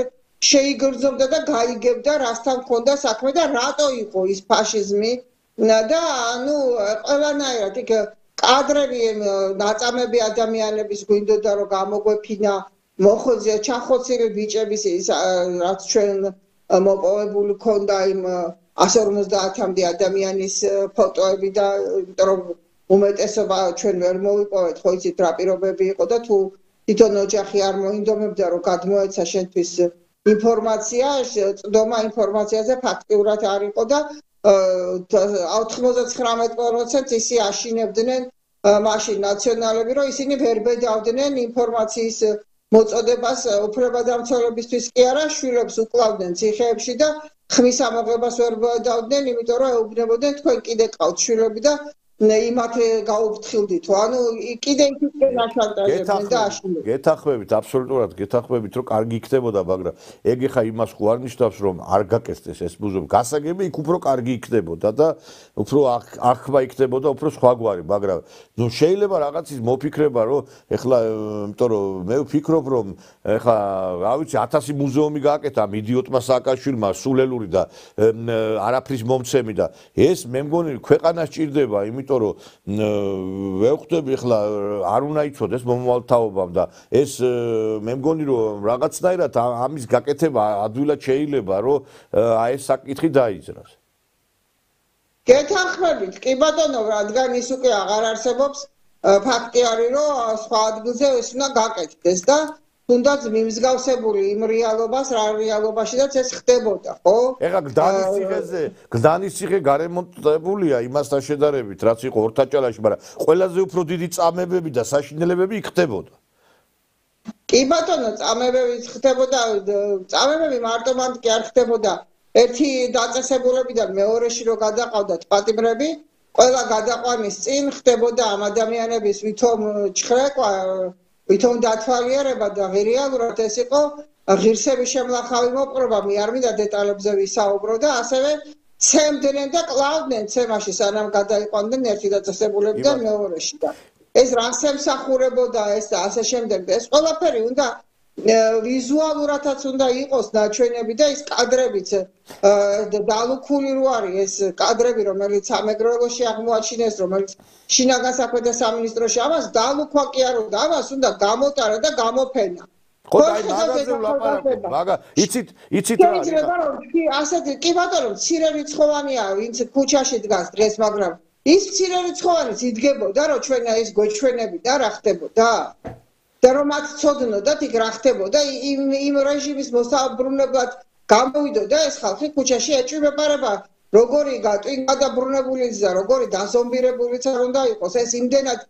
[SPEAKER 2] შეიგრძნობდა და გაიგებდა რასთან ჰქონდა საქმე და რატო იყო ის ფაშიზმი და ანუ ყველანაირად იქ კადრები ნაწამები ადამიანების გვინდოდა რომ გამოგვეფინა მოხოძია ჩახოცილი ბიჭების ის რაც ჩვენ მოპოვებული ქონდა იმ 150-მდე ადამიანის ფოტოები და იმიტომ რომ უმეტესობა ჩვენ ვერ მოვიპოვეთ ხო იცით რა პირობები იყო და თუ თვითონ ოჯახი არ მოინდომებდა რომ გადმოეცა შენთვის ინფორმაცია წდომა ინფორმაციაზე ფაქტიურად არ იყო და 99% ისი აშინებდნენ მაშინ ნაციონალები რომ ისინი ვერ ბედავდნენ ინფორმაციის მოწოდებას უფლებადამცველებისთვის კი არა შვილებს უკლავდნენ ციხეებში და ხმის ამოღებას ვერ ბედავდნენ იმიტომ რომ ეუბნებოდნენ თქვენ კიდე ყავთ შვილები და იმათ გაუფრთხილდით ანუ კიდე იქით ნაშანტაჟებდნენ და აშინებდნენ
[SPEAKER 1] გეთახმებით აბსოლუტურად გეთახმებით რომ კარგი იქნებოდა მაგრამ ეგ ხა იმას ხო არ ნიშნავს რომ არ გაკეთდეს ეს მუზეუმი გასაგები იქ უფრო კარგი იქნებოდა და უფრო ახმა იქნებოდა უფრო სხვაგვარი მაგრამ ნუ შეიძლება რაღაცის მოფიქრება რომ ეხლა იმიტომ რომ მე ვფიქრობ რომ ეხლა რა ვიცი 1000 მუზეუმი გააკეთა ამ იდიოტმა სააკაშვილმა სულელური და არაფრის მომცემი და ეს მე მგონი ქვეყანას ჭირდება იმიტომ რომ ვეხვდები ახლა არ უნდა იცოდეს მომავალთაობამ და ეს მე მგონი რომ რაღაცნაირად ამის გაკეთება ადვილად შეიძლება რომ აი ეს საკითხი დაიძრას
[SPEAKER 2] გეთანხმებით კი ბატონო რადგან ის უკვე აღარ არსებობს ფაქტი არის რომ სხვა ადგილზე ეს უნდა გაკეთდეს და თუნდაც მიმსგავსებული იმ რეალობას რა რეალობაშიც ეს ხდებოდა ხო?
[SPEAKER 1] ეხლა გლდანის ციხე გარემონტებულია იმასთან შედარებით რაც იყო ორთაჭალაში, მაგრამ ყველაზე უფრო დიდი წამებები და საშინელებები იქ ხდებოდა.
[SPEAKER 2] კი ბატონო, წამებები ხდებოდა, წამებები მარტო კი არ ხდებოდა. ერთი დაწესებულებიდან მეორეში რო გადაყავდათ პატიმრები, ყველა გადაყვანის წინ ხდებოდა ამ ადამიანების ვითომ ჩხრეკვა ვითომ დათვალიერება და რეალურად ეს იყო ღირსების შემლახავი მოპყრობა მე არ მინდა დეტალებზე ვისაუბრო და ასევე ცემდნენ და კლავდნენ ცემაში სანამ გადაიყვანდნენ ერთი დაწესებულებიდან მეორეში და ეს რას ემსახურებოდა ეს და ასე შემდეგ და ეს ყველაფერი უნდა ვიზუალურადაც უნდა იყოს ნაჩვენები და ის კადრებიც დალუქული რო არის ეს კადრები რომელიც სამეგრელოში აღმოაჩინეს რომელიც შინაგან საქმეთა სამინისტროში ამას დალუქვა კი არ უნდა ამას უნდა გამოტარა და გამოფენა
[SPEAKER 1] ხო და მაგაზე ვლაპარაკობ მაგა იცით რა
[SPEAKER 2] შეიძლება რომ ასეთი კი ბატონო მცირე რიცხოვანია ვინც ქუჩაში დგას დღეს მაგრამ ის მცირე რიცხოვანიც იდგებოდა რომ ჩვენ ეს გვეჩვენებდა რა ხდებოდა და რომ მათ ცოდნოდათ იქ რა ხდებოდა იმ რეჟიმის მოსაბრუნებლად გამოვიდოდა ეს ხალხი ქუჩაში ეჭვმეპარება როგორი გადაბრუნებულიც და როგორი დაზომბირებულიც არ უნდა იყოს ეს იმდენად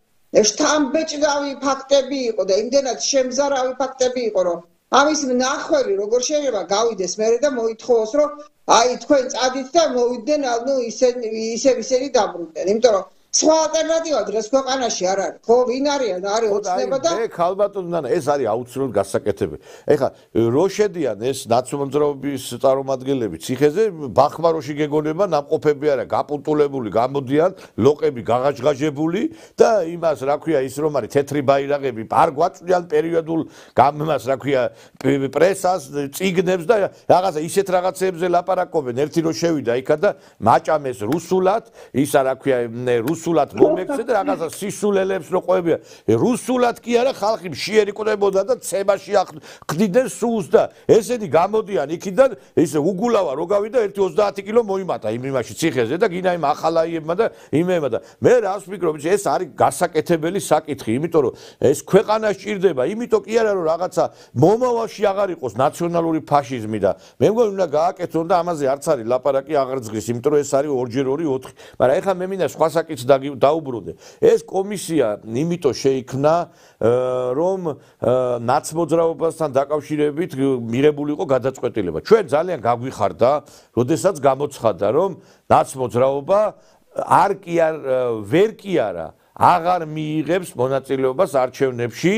[SPEAKER 2] შთამბეჭდავი ფაქტები იყო და იმდენად შემზარავი ფაქტები იყო რომ ამის მნახველი როგორ შეიძლება გავიდეს მერე და მოითხოვოს რომ აი თქვენ წადით და მოვიდნენ ანუ ისევ ისინი დაბრუნდნენ იმიტომ რომ სხვა ალტერნატივა დღეს ქვეყანაში არ არის. ხო, ვინ არიან? არის ოცნება და
[SPEAKER 1] მე ქალბატონო ეს არის აუცილებლად გასაკეთებელი. ეხლა რო შედიან ეს ნაცმოძრაობის წარმომადგენლები ციხეზე, ბახმაროში გეგონება ნამყოფები არა, გაპუტულებული, გამოდიან, ლოყები გაღაჟღაჟებული და იმას რა ქვია ის რომ არის თეთრი ბაირაღები, არ გვაწვდიან პერიოდულ გამას რა ქვია პრესას, წიგნებს და რაღაცა ისეთ რაღაცებზე ლაპარაკობენ. ერთი რო შევიდა იქა და მაჭამეს რუსულად, ისა რა ქვია რუსულად მომექცე და რაღაცა სისულელებს რო ყვებია. რუსულად კი არა, ხალხი მშიერი კვდებოდა და ცებაში ხდიდნენ სულს და ესენი გამოდიან იქიდან, ისე უგულავა რო გავიდა 1-30 კილო მოიმატა იმ იმაში ციხეზე და გინა იმ ახალაიებმა და იმემა და მე რას ვფიქრობ, ეს არის გასაკეთებელი საკითხი, იმიტომ რომ ეს ქვეყანა სჭირდება, იმიტომ კი არა რომ რაღაცა მომავალში აღარ იყოს ნაციონალური ფაშიზმი და მე მგონი უნდა გააკეთონ და ამაზე არც არის ლაპარაკი აღარ ძღის, იმიტომ რომ ეს არის 2x2 4, მაგრამ ეხლა მე მინდა სხვა საკითხს დაუბრუნდე. ეს კომისია იმიტომ შეიქმნა, რომ ნაცმოძრაობასთან დაკავშირებით მიღებული იყო გადაწყვეტილება. ჩვენ ძალიან გაგვიხარდა, როდესაც გამოცხადდა, რომ ნაცმოძრაობა ვერ კი არა აღარ მიიღებს მონაწილეობას არჩევნებში,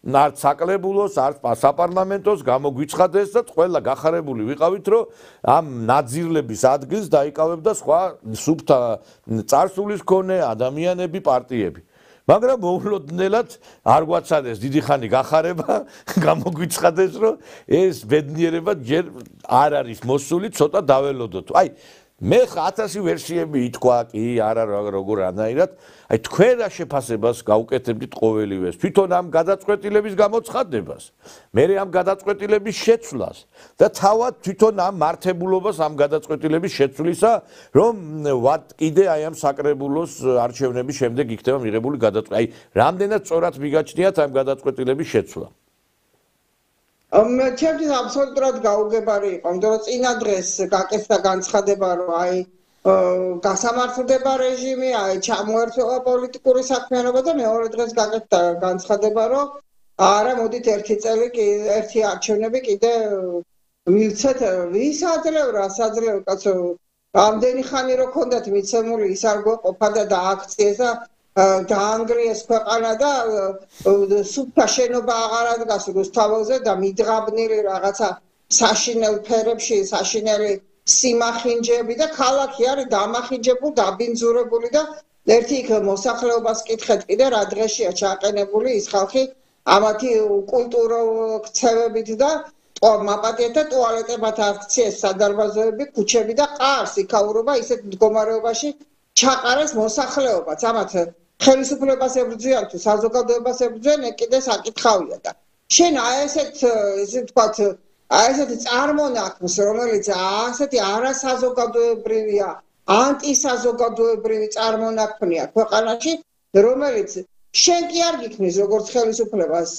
[SPEAKER 1] არც საკლებულოს, არც საპარლამენტოს გამოგვიცხადეს და ყველა გახარებული ვიყავით, რომ ამ ნაძირლების ადგილს დაიკავებდა სხვა სუფთა წარსულის მქონე ადამიანები, პარტიები. მაგრამ მოულოდნელად არ გვაცადეს დიდი ხანი გახარება, გამოგვიცხადეს, რომ ეს ბედნიერება ჯერ არ არის მოსული, ცოტა დაველოდოთ. აი მე 1000 ვერსიები ითქვა კი არა როგორ ანაირად აი თქვენ რა შეფასებას გაუკეთებდით ყოველივეს თვითონ ამ გადაწყვეტილების გამოცხადებას მე ამ გადაწყვეტილების შეცვლას და თავად თვითონ ამ მართებულობას ამ გადაწყვეტილების შეცვლისა რომ კიდე აი ამ საკრებულოს არჩევნების შემდეგ იქნება მიღებული გადაწყვეტილება აი რამდენად სწორად მიგაჩნიათ ამ გადაწყვეტილების შეცვლა
[SPEAKER 2] ჩემთვის აბსოლუტურად გაუგებარი იყო, იმიტომ რომ წინა დღეს გაკეთდა განცხადება, რომ აი გასამართლდება რეჟიმი, აი ჩამოერთვა პოლიტიკური საქმიანობა და მეორე დღეს გაკეთდა განცხადება, რომ არა, მოდით ერთი წელი ერთი არჩევნები კიდე მივცეთ, ვის აძლევ, რას აძლევ, კაცო, ამდენი ხანი რო ქონდათ მიცემული, ის არ გვეყოფა და დააქციეს და დაანგრიეს ქვეყანა და სუფთა შენობა აღარ ადგას რუსთაველზე და მიდღაბნილი რაღაცა საშინელ ფერებში, საშინელი სიმახინჯები და ქალაქი არის დამახინჯებული, დაბინძურებული და ერთი იქ მოსახლეობას კითხეთ კიდე რა დღეშია ჩაყენებული ის ხალხი ამათი კულტურულ ქცევებით და მაპატიეთ და ტუალეტებად აქციეს სადარბაზოები, ქუჩები და ყარს იქაურობა ისეთ მდგომარეობაში ჩაყარეს მოსახლეობაც ამათ ხელისუფლებას ებრძვიან თუ საზოგადოებას ებრძვიან, კიდე საკითხავია და შენ აი ესე ვთქვათ, აი ესეთი წარმონაქმს, რომელიც ასეთი არასაზოგადოებრივია, ანტისაზოგადოებრივი წარმონაქმნია ქვეყანაში, რომელიც შენ კი არ გიქმნის როგორც ხელისუფლებას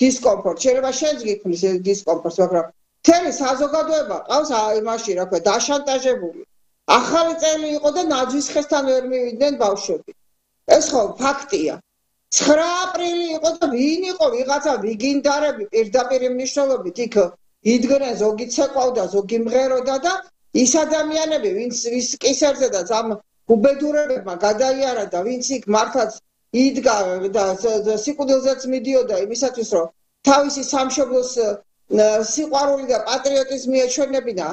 [SPEAKER 2] დისკომფორტ, შეიძლება შენც გიქმნის დისკომფორტს, მაგრამ მთელი საზოგადოება ყავს იმაში, რა ქვია, დაშანტაჟებული. ახალი წელი იყო და ნაძვის ხესთან ვერ მივიდნენ ბავშვები. ეს ხო ფაქტია. 9 აპრილი იყო და ვინ იყო ვიღაცა ვიგინდარები პირდაპირ მნიშვნელობით იქ იდგნენ, ზოგი ცეკვავდა, ზოგი მღეროდა და ის ადამიანები, ვინც ვის კისერზე და ამ უბედურებებმა გადაიარა და ვინც იქ მართლაც იდგა და სიკვდილზეც მიდიოდა იმისათვის, რომ თავისი სამშობლოს სიყვარული და პატრიოტიზმი ეჩვენებინა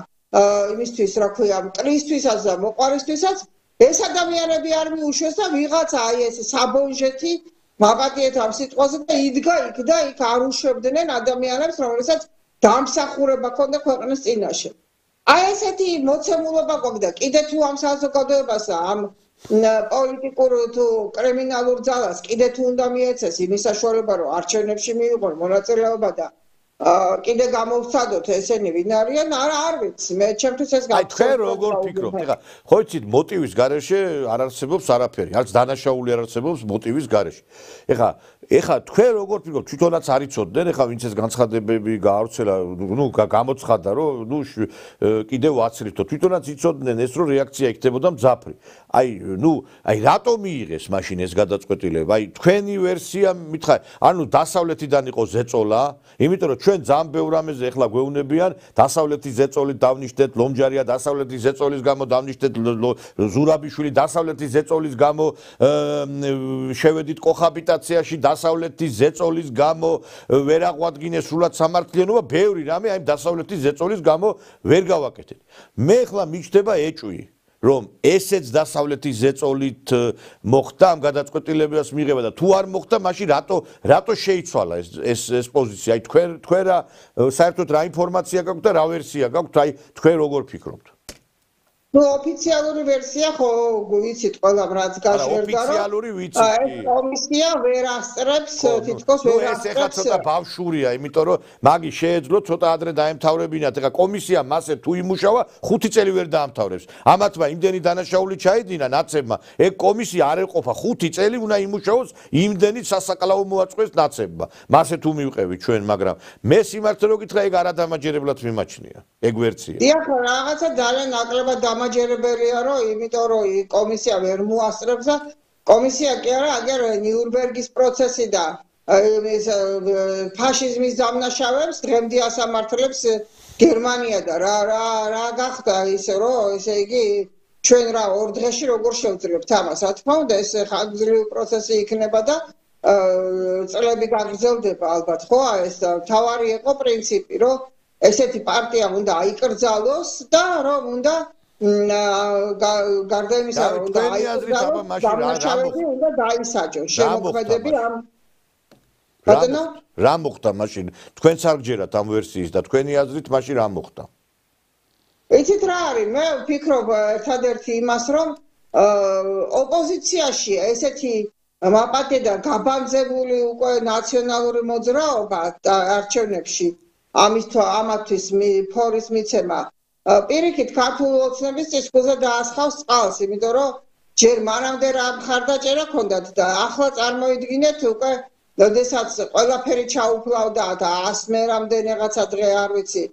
[SPEAKER 2] იმისთვის, რა ქვია, მტრისთვისაც და მოყვარისთვისაც ეს ადამიანები არ მიუშვეს და ვიღაცა აი ეს საბონჟეთი მაპატიეთ ამ სიტყვაზე და იდგა იქ და იქ არ უშვებდნენ ადამიანებს, რომელსაც დამსახურება ქონდა ქვეყნის წინაშე. აი ესეთი მოცემულობა გვაქვს და კიდე თუ ამ საზოგადოებას ამ პოლიტიკურ თუ კრიმინალურ ძალას კიდე თუ უნდა მიეცეს იმის საშუალება, რომ არჩევნებში მიიღონ მონაწილეობა და კიდე გამოვცადოთ ესენი ვინ არიან, არ ვიცი, მე ჩემთვის ეს
[SPEAKER 1] აი თქვენ როგორ ფიქრობთ? ეხლა ხო იცით მოტივის გარეშე არ არსებობს არაფერი, არც დანაშაული არ არსებობს მოტივის გარეშე. ეხლა თქვენ როგორ ფიქრობთ? თვითონაც არ იცოდნენ, ეხლა ვინც ეს განცხადებები გაავრცელა, გამოცხადდა, რომ კიდევ ვაცრითო. თვითონაც იცოდნენ ეს, რომ რეაქცია იქნებოდა მძაფრი. აი რატომ მიიღეს მაშინ ეს გადაწყვეტილება? აი თქვენი ვერსია მითხარ, დასავლეთიდან იყო ზეწოლა, იმიტომ რომ ჩვენ ჩვენ ძალიან ბევრ რამეზე ეხლა გვეუბნებიან დასავლეთის ზეწოლით დავნიშნეთ ლომჯარია დასავლეთის ზეწოლის გამო დავნიშნეთ ზურაბიშვილი დასავლეთის ზეწოლის გამო შევედით კოჰაბიტაციაში დასავლეთის ზეწოლის გამო ვერ აღვადგინეს სრულად სამართლიანობა ბევრი რამე აი დასავლეთის ზეწოლის გამო ვერ გავაკეთეთ მე ეხლა მიჩნდება ეჭვი რომ ესეც დასავლეთის ზეწოლით მოხდა ამ გადაწყვეტილებას მიიღება და თუ არ მოხდა მაშინ რატო შეიცვალა ეს პოზიცია აი თქვენ რა საერთოდ რა ინფორმაცია გაქვთ და რა ვერსია გაქვთ აი თქვენ როგორ ფიქრობთ
[SPEAKER 2] ნუ ოფიციალური ვერსია ხო ვიცით ყველამ რაც გაჟღერდა რომ
[SPEAKER 1] ოფიციალური ვიცით
[SPEAKER 2] ეს კომისია ვერ ასწრებს თითქოს ვერ
[SPEAKER 1] ეს ეხლა ცოტა ბავშვურია იმიტომ რომ მაგი შეეძლო ცოტა ადრე დაემთავრებინათ ეხლა კომისია მასე თუ იმუშავა 5 წელი ვერ დაამთავრებს ამათმა იმდენი დანაშაული ჩაედინა ნაცებმა ეგ კომისია არ ეყოფა 5 წელი უნდა იმუშაოს იმდენი სასაკლაო მოაწყვეს ნაცებმა მასე თუ მივყევი ჩვენ მაგრამ მე სიმართლე რო გითხრა ეგ არადამაჯერებლად მიმაჩნია ეგ ვერცია
[SPEAKER 2] დიახ რაღაცა ძალიან ნაკლებად დამაჯერებელია რომ იმიტომ რომ კომისია ვერ მოასწრებს და კომისია კი არა აგერ ნიურნბერგის პროცესი და ეს ფაშიზმის დამნაშავეებს დღემდე ასამართლებს გერმანია და რა გახდა ისე რომ ესე იგი ჩვენ რა ორ დღეში როგორ შევძლებთ ამას რა თქმა უნდა ეს ხანგრძლივი პროცესი იქნება და წლები გაგრძელდება ალბათ ხო ეს თავარი იყო პრინციპი რომ ესეთი პარტია უნდა აიკრძალოს და რომ უნდა გარდა იმისა რომ უნდა აიკრძალოს უნდა დაისაჯოს შემოქმედები ამ
[SPEAKER 1] რა მოხდა მაშინ თქვენც არ გჯერათ ამ ვერსიის და თქვენი აზრით მაშინ რა მოხდა
[SPEAKER 2] იცით რა არის მე ვფიქრობ ერთადერთი იმას რომ ოპოზიციაში ესეთი მაპატე და გაბანძებული უკვე ნაციონალური მოძრაობა არჩევნებში ამათთვის ფორის მიცემა პირიქით ქართული ოცნების წისქვილზე დაასხავს წყალს იმიტომ რომ ჯერ მანამდე რა მხარდაჭერა ჰქონდათ და ახლა წარმოიდგინეთ უკვე როდესაც ყველაფერი ჩაუფლავდა და 100 მე რამდენიღაცა დღე არ ვიცი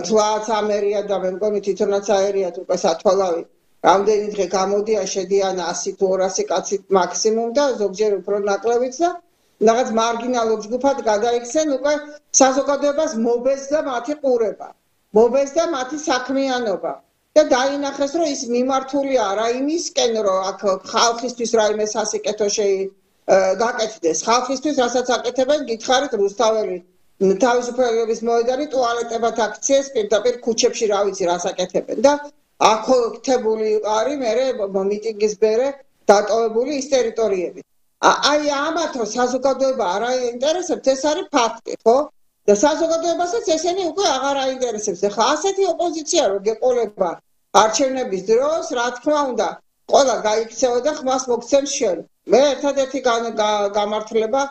[SPEAKER 2] თვაც ამერია და მე მგონი თვითონაც აერიათ უკვე სათვალავი რამდენი დღე გამოდიან შედიან 100 თუ 200 კაცი მაქსიმუმ და ზოგჯერ უფრო ნაკლებიც და რაღაც მარგინალურ ჯგუფად გადაიქცენ უკვე საზოგადოებას მობეზდა მათი ყურება მობეზდა მათი საქმიანობა და დაინახეს რომ ის მიმართულია არა იმისკენ რომ აქ ხალხისთვის რაიმე სასიკეთო გაკეთდეს ხალხისთვის რასაც აკეთებენ გითხარით რუსთაველი თავისუფლების მოედანი ტუალეტებად აქციეს პირდაპირ ქუჩებში რა ვიცი რას აკეთებენ და აქ ქთებული არის მერე მიტინგის ბერე დატოვებული ის ტერიტორიები აი ამათ რომ საზოგადოება არ აინტერესებს ეს არის ფაქტი ხო და საზოგადოებასაც ესენი უკვე აღარ აინტერესებს ახლა ასეთი ოპოზიცია რო გეყოლება არჩევნების დროს რა თქმა უნდა ყველა გაიქცევა და ხმას მოგცემს შენ მე ერთადერთი გამართლება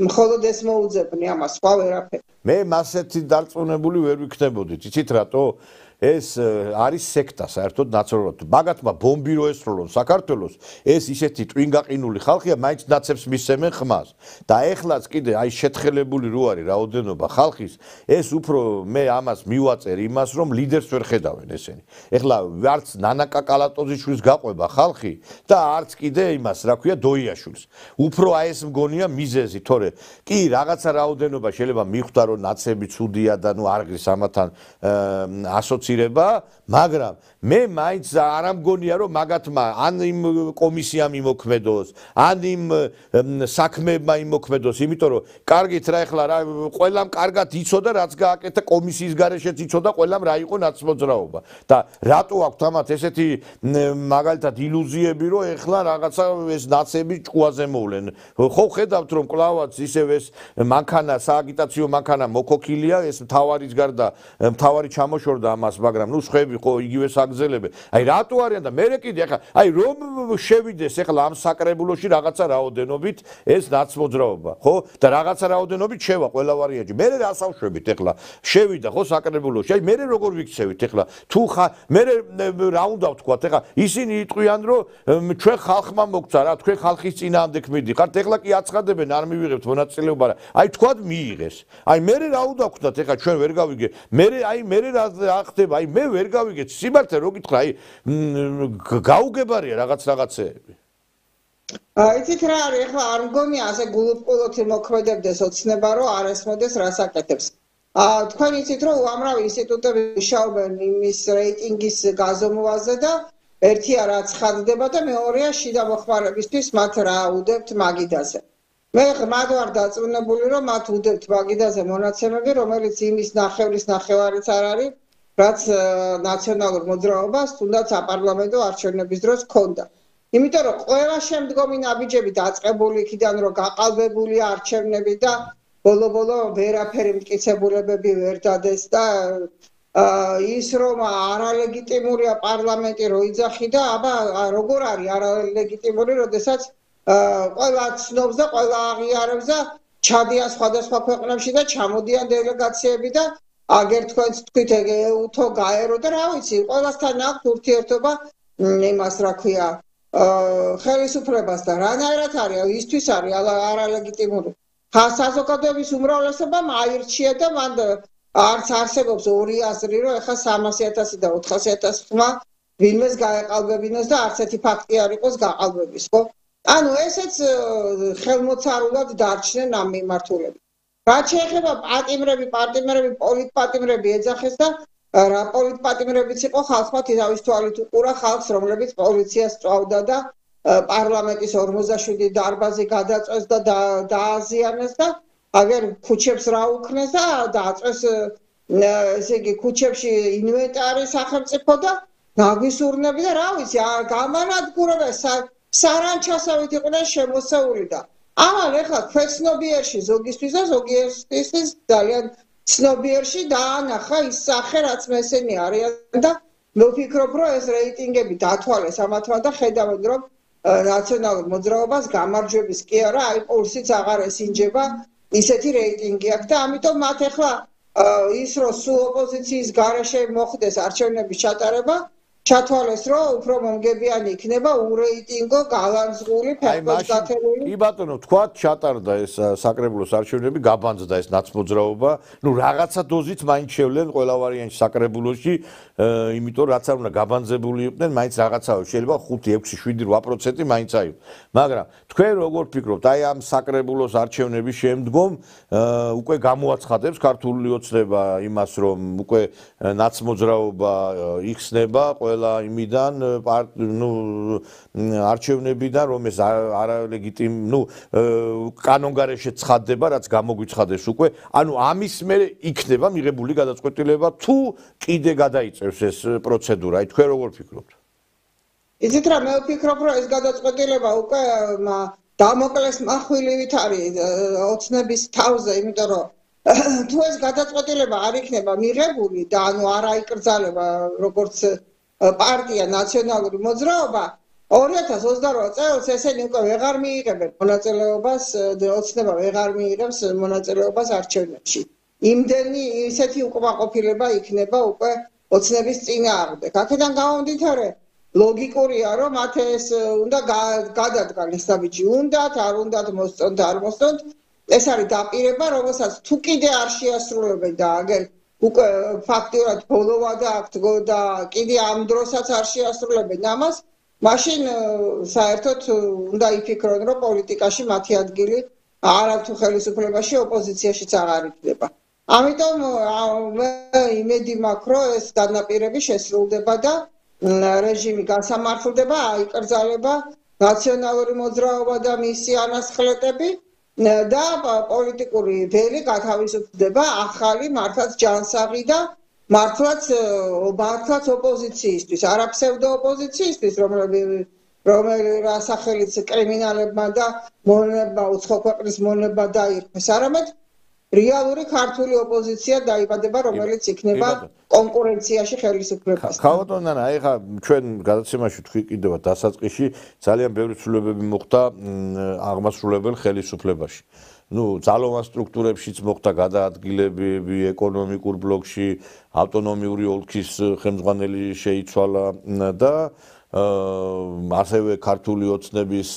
[SPEAKER 2] მხოლოდ ეს მოუძებნი ამას სხვა ვერაფერი
[SPEAKER 1] მე მასეთი დარწმუნებული ვერ ვიქნებოდით იცით რატო ეს არის სექტა საერთოდ ნაცნობად მაგათმა ბომბი რო ესროლონ საქართველოს ეს ისეთი ტვინგაყინული ხალხია მაინც ნაცებს მისცემენ ხმას და ეხლაც კიდე აი შეთხელებული რო არის რაოდენობა ხალხის ეს უფრო მე ამას მივაწერ იმას რომ ლიდერს ვერ ხედავენ ესენი ეხლა არც ნანაკა კალატოზიშვილს გაყვება ხალხი და არც კიდე იმას რა ქვია დოიაშვილს უფრო აი ეს მგონია მიზეზი თორე კი რაღაცა რაოდენობა შეიძლება მიხვდა რომ ნაცები ცუდია და ნუ არ გრის ამათან მაგრამ მე მაინც არ ამგონია რომ მაგათმა ან იმ კომისიამ იმოქმედოს ან იმ საქმეებმა იმოქმედოს იმიტომ რომ კარგით რა ეხლა რა ყველამ კარგად იცოდა რაც გააკეთა კომისიის გარეშეც იცოდა ყველამ რა იყო ნაცმოძრაობა და რატო აქვს ამათ ესეთი მაგალითად ილუზიები რომ ეხლა რაღაცა ეს ნაცები ჭკუაზე მოვლენ ხო ხედავთ რომ კლავაც ისევ ეს მანქანა სააგიტაციო მანქანა მოქოქილია ეს მთავარის გარდა მთავარი ჩამოშორდა ამას მაგრამ ნუ სხვები ხო იგივე საგზელებენ აი რატო არიან და მე კიდე ახლა აი რომ შევიდეს ახლა ამ საკრებულოში რაღაცა რაოდენობით ეს ნაცმოძრაობა ხო და რაღაცა რაოდენობით შევა ყველა ვარიანტი მე რასავშვებით ახლა შევიდა ხო საკრებულოში აი მე როგორ ვიქცევით ახლა თუ მე რა უნდა ვთქვათ ახლა ისინი იტყვიან რომ ჩვენ ხალხმა მოგცა რა თქვენ ხალხის წინააღმდეგ მიდიხართ ახლა კი აცხადებენ არ მივიღებთ მონაწილეობა რა აი თქვათ მიიღეს აი მე რა უნდა ვქნათ ახლა ჩვენ ვერ გავიგე მე რა ხდება აი მე ვერ გავიგეთ სიმართლე რო გითხრა აი გაუგებარია რაღაცეები
[SPEAKER 2] იცით რა არის ახლა არ მგონია ასე გულუბრყვილოდ მოქმედებდეს ოცნება რომ არ ესმოდეს რას აკეთებს თქვენ იცით რომ უამრავი ინსტიტუტები მუშაობენ იმის რეიტინგის გაზომვაზე და ერთია რაც ხადდება და მეორეა შიდა მოხმარებისთვის მათ რა უდებთ მაგიდაზე. მე ღრმად ვარ დაწუნებული რომ მათ უდებთ მაგიდაზე მონაცემები, რომელიც იმის ნახევრის ნახევარიც არ არის, რაც ნაციონალურ მოძრაობას თუნდაც საპარლამენტო არჩევნების დროს ჰქონდა. იმიტომ რომ ყველა შემდგომი ნაბიჯები დაწყებული იქიდან რომ გაყალბებული არჩევნები და ბოლო-ბოლო ვერაფერი მტკიცებულებები ვერ დადეს და ის რომ არალეგიტიმურია პარლამენტი რო იძახი და აბა როგორ არის არალეგიტიმური, როდესაც ყველა ცნობს და ყველა აღიარებს და ჩადიან სხვადასხვა ქვეყნებში და ჩამოდიან დელეგაციები და აგერ თქვენც თქვით უთო გაერო და რა ვიცი, ყველასთან აქვს ურთიერთობა იმას რა ქვია ხელისუფლებას და რანაირად არის ისთვის არის არალეგიტიმური. საზოგადოების უმრავლესობამ აირჩია და მან არც არსებობს ორი აზრი რომ ეხლა 300,000 და 400,000 ხმა ვინმეს გაეყალბებინოს და არც ერთი ფაქტი არ იყოს გაყალბების, ხო? ანუ ესეც ხელმოცარულად დარჩნენ ამ მიმართულებით. რაც შეეხება პარტიმრები, პოლიტპატიმრები ეძახეს და რა პოლიტპატიმრებიც იყო ხალხმა თავის თვალით უყურა ხალხს, რომლებიც პოლიციას წვავდა და პარლამენტის 47 დარბაზი გადაწვეს და დააზიანეს და აგერ ქუჩებს რა უქნეს და დააწვეს ესე იგი ქუჩებში ინვენტარი სახელმწიფო და ნაგვისურნები და რა ვიცი გამანადგურებენ სარანჩასავით იყვნენ შემოსეული და ამან ეხლა ქვეცნობიერში ზოგისთვის და ზოგიერთისთვის ძალიან ცნობიერში დაანახა ის სახე რაც მესენი არიან და მე ვფიქრობ რომ ეს რეიტინგები დათვალეს ამათმა და ხედავენ რომ ნაციონალურ მოძრაობას გამარჯვების კი არა აი პულსიც აღარ ესინჯება ისეთი რეიტინგი აქვს და ამიტომ მათ ეხლა ის რომ სულ ოპოზიციის გარეშე მოხდეს არჩევნების ჩატარება ჩათვალეს რომ უფრო მომგებიანი იქნება ურეიტინგო გალანძღული ფეხბურთს გათელილი
[SPEAKER 1] კი ბატონო თქვა ჩატარდა ეს საკრებულოს არჩევნები გაბანძდა ეს ნაცმოძრაობა ნუ რაღაცა დოზით მაინც შევლენ ყველა ვარიანტი საკრებულოში იმიტომ რაც არ უნდა გაბანძებული იყვნენ მაინც რაღაცაო შეიძლება 5 6 7 8% მაინც აიღო მაგრამ თქვენ როგორ ფიქრობთ აი ამ საკრებულოს არჩევნების შემდგომ უკვე გამოაცხადებს ქართული ოცნება იმას რომ უკვე ნაცმოძრაობა იხსნება ყველა იმიდან ნუ არჩევნებიდან რომ ეს არალეგიტიმ ნუ კანონგარეშე ცხადდება რაც გამოგვიცხადეს უკვე ანუ ამის მერე იქნება მიღებული გადაწყვეტილება თუ კიდე გადაიწევს ეს პროცედურა აი თქვენ როგორ ფიქრობთ
[SPEAKER 2] იცით რა მე ვფიქრობ რომ ეს გადაწყვეტილება უკვე დამოკლეს מחვილივით არის ოცნების თავზე იმიტომ რომ თუ ეს გადაწყვეტილება არ იქნება მიღებული და ანუ არ აიკრძალება როგორც პარტია ნაციონალური მოძრაობა 2028 წელს ესენი უკვე ვეღარ მიიღებენ მონაწილეობას ოცნება ვეღარ მიიღებს მონაწილეობას არჩევნებში იმდენი ისეთი უკმაყოფილება იქნება უკვე ოცნების წინააღმდეგ აქედან გამომდინარე ლოგიკურია რომ მათ ეს უნდა გადადგან ეს ნაბიჯი უნდათ არ უნდათ მოსწონთ არ მოსწონთ ეს არის დაპირება რომელსაც თუ კიდე არ შეასრულებენ და აგერ უკვე ფაქტიურად ბოლოვადა აქვთ და კიდე ამ დროსაც არ შეასრულებენ ამას მაშინ საერთოდ უნდა იფიქრონ რომ პოლიტიკაში მათი ადგილი არ აქვს თუ ხელისუფლებაში ოპოზიციაშიც აღარ იქნება ამიტომ მე იმედი მაქვს რომ ეს განაპირები შესრულდება და რეჟიმი გასამართლდება აიკრძალება ნაციონალური მოძრაობა და მისი ანასხლეტები და პოლიტიკური ველი გათავისუფლდება ახალი მართლაც ჯანსაღი და მართლაც ოპოზიციისთვის არა ფსევდო ოპოზიციისთვის რომელი სახელიც კრიმინალებმა და მონებმა უცხო ქვეყნის მონებმა დაირქვეს არამედ რეალური ქართული ოპოზიცია დაიბადება რომელიც იქნება კონკურენციაში ხელისუფლებასთან.
[SPEAKER 1] ხავატონანა აი ხა ჩვენ გადაცემაში თქვი კიდევ დასაწყისში ძალიან ბევრი ცვლილებები მოხდა აღმასრულებელ ხელისუფლებაში. ნუ ძალოვან სტრუქტურებშიც მოხდა გადაადგილებები ეკონომიკურ ბლოკში ავტონომიური ოლქის ხელმძღვანელი შეიცვალა და ასევე ქართული ოცნების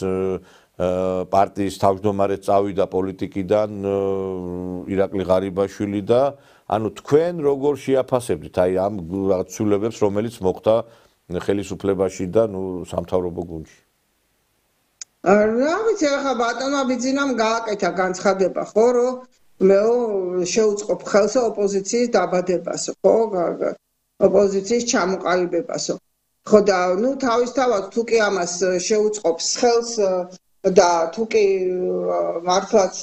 [SPEAKER 1] პარტიის თავმჯდომარე წავიდა პოლიტიკიდან ირაკლი ღარიბაშვილი და ანუ თქვენ როგორ შეაფასებთ აი ამ ცვლილებებს რომელიც მოხდა ხელისუფლებაში და ნუ სამთავრობო გუნდში
[SPEAKER 2] რა ვიცი ახლა ბატონმა ბიძინამ გააკეთა განცხადება ხო რომ მეო შეუწყობ ხელს ოპოზიციის დაბადებასო, ხო? ოპოზიციის ჩამოყალიბებასო. ხო და ნუ თავისთავად თუ კი ამას შეუწყობს ხელს და თუ კი მართლაც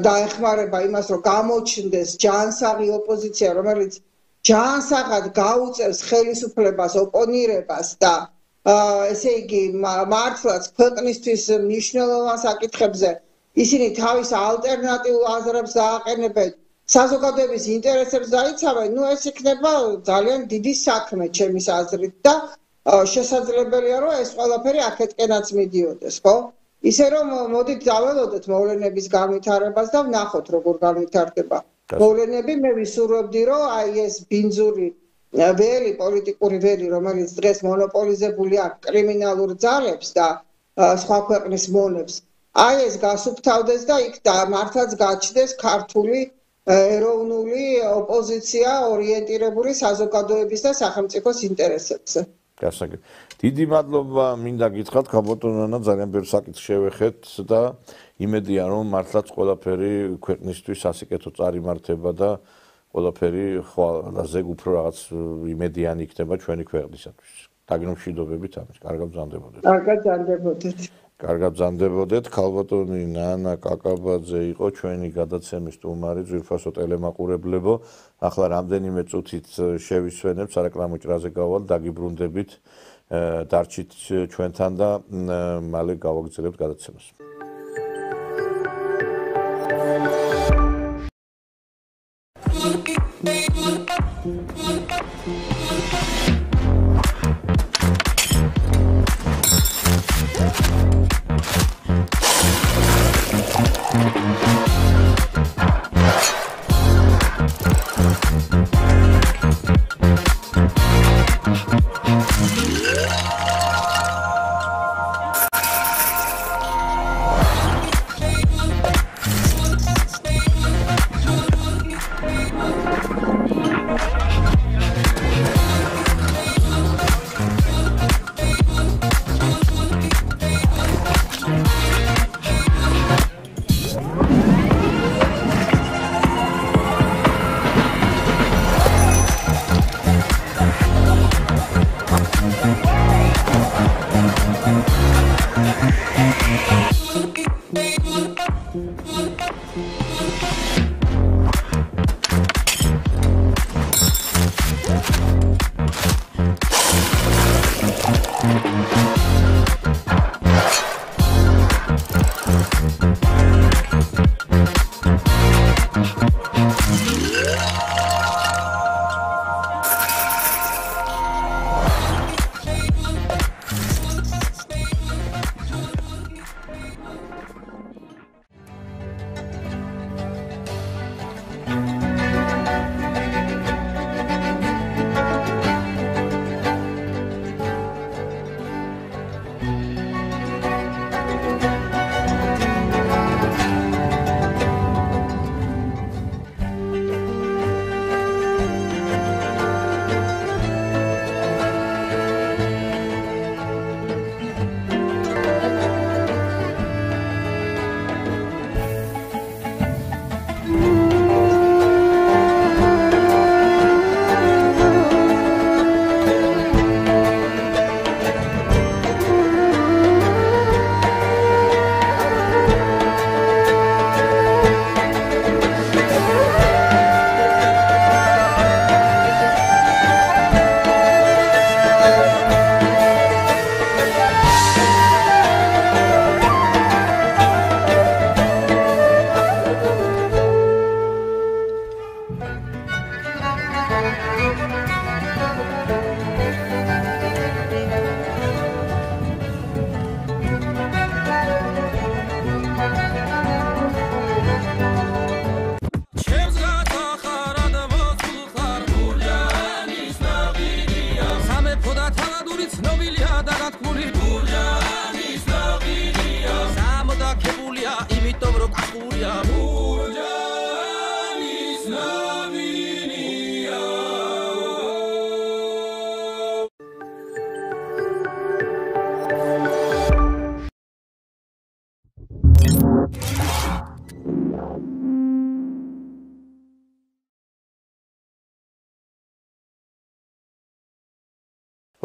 [SPEAKER 2] დაეხმარება იმას, რომ გამოჩნდეს ჯანსაღი ოპოზიცია, რომელიც ჯანსაღად გაუწევს ხელისუფლებას, ოპონირებას და ესე იგი მართლაც ქვეყნისთვის მნიშვნელოვან საკითხებზე ისინი თავის ალტერნატიულ აზრებს დააყენებენ, საზოგადოების ინტერესებს დაიცავენ, ნუ ეს იქნება ძალიან დიდი საქმე ჩემის აზრით და შესაძლებელია რომ ეს ყველაფერი აქეთკენაც მიდიოდეს, ხო? ისე რომ მოდით დაველოდოთ მოვლენების განვითარებას და ვნახოთ როგორ განვითარდება. მოვლენები მე ვისურვებდი რომ აი ეს ბინძური ველი პოლიტიკური ველი რომელიც დღეს მონოპოლიზებული აქვს კრიმინალურ ძალებს და სხვა ქვეყნის მონებს აი ეს გასუფთავდეს და იქ მართლაც გაჩნდეს ქართული ეროვნული ოპოზიცია ორიენტირებული საზოგადოების და სახელმწიფოს ინტერესებზე.
[SPEAKER 1] გასაგებ. დიდი მადლობა მინდა გითხრათ ქალბატონო ძალიან ბევრ საკითხს შევეხეთ და იმედია რომ მართლაც ყველაფერი ქვეყნისთვის ასიკეთო წარიმართება და ყველაფერი ყველაზე უფრო რაღაც იმედიანი იქნება ჩვენი ქვეყნისათვის. დაგნომშვიდობებით ამის. კარგად ბრძანდებოდეთ.
[SPEAKER 2] კარგად ბრძანდებოდეთ.
[SPEAKER 1] კარგად ბრძანდებოდეთ. ქალბატონი ნანა კაკაბაძე იყო ჩვენი გადაცემის სტუმარი, ძვირფასო ტელემაყურებლებო. ახლა რამდენიმე წუთით შევისვენებთ სარეკლამო ჭრაზე გავალ, დაგიბრუნდებით, დარჩით ჩვენთან და მალე გავაგრძელებთ გადაცემას.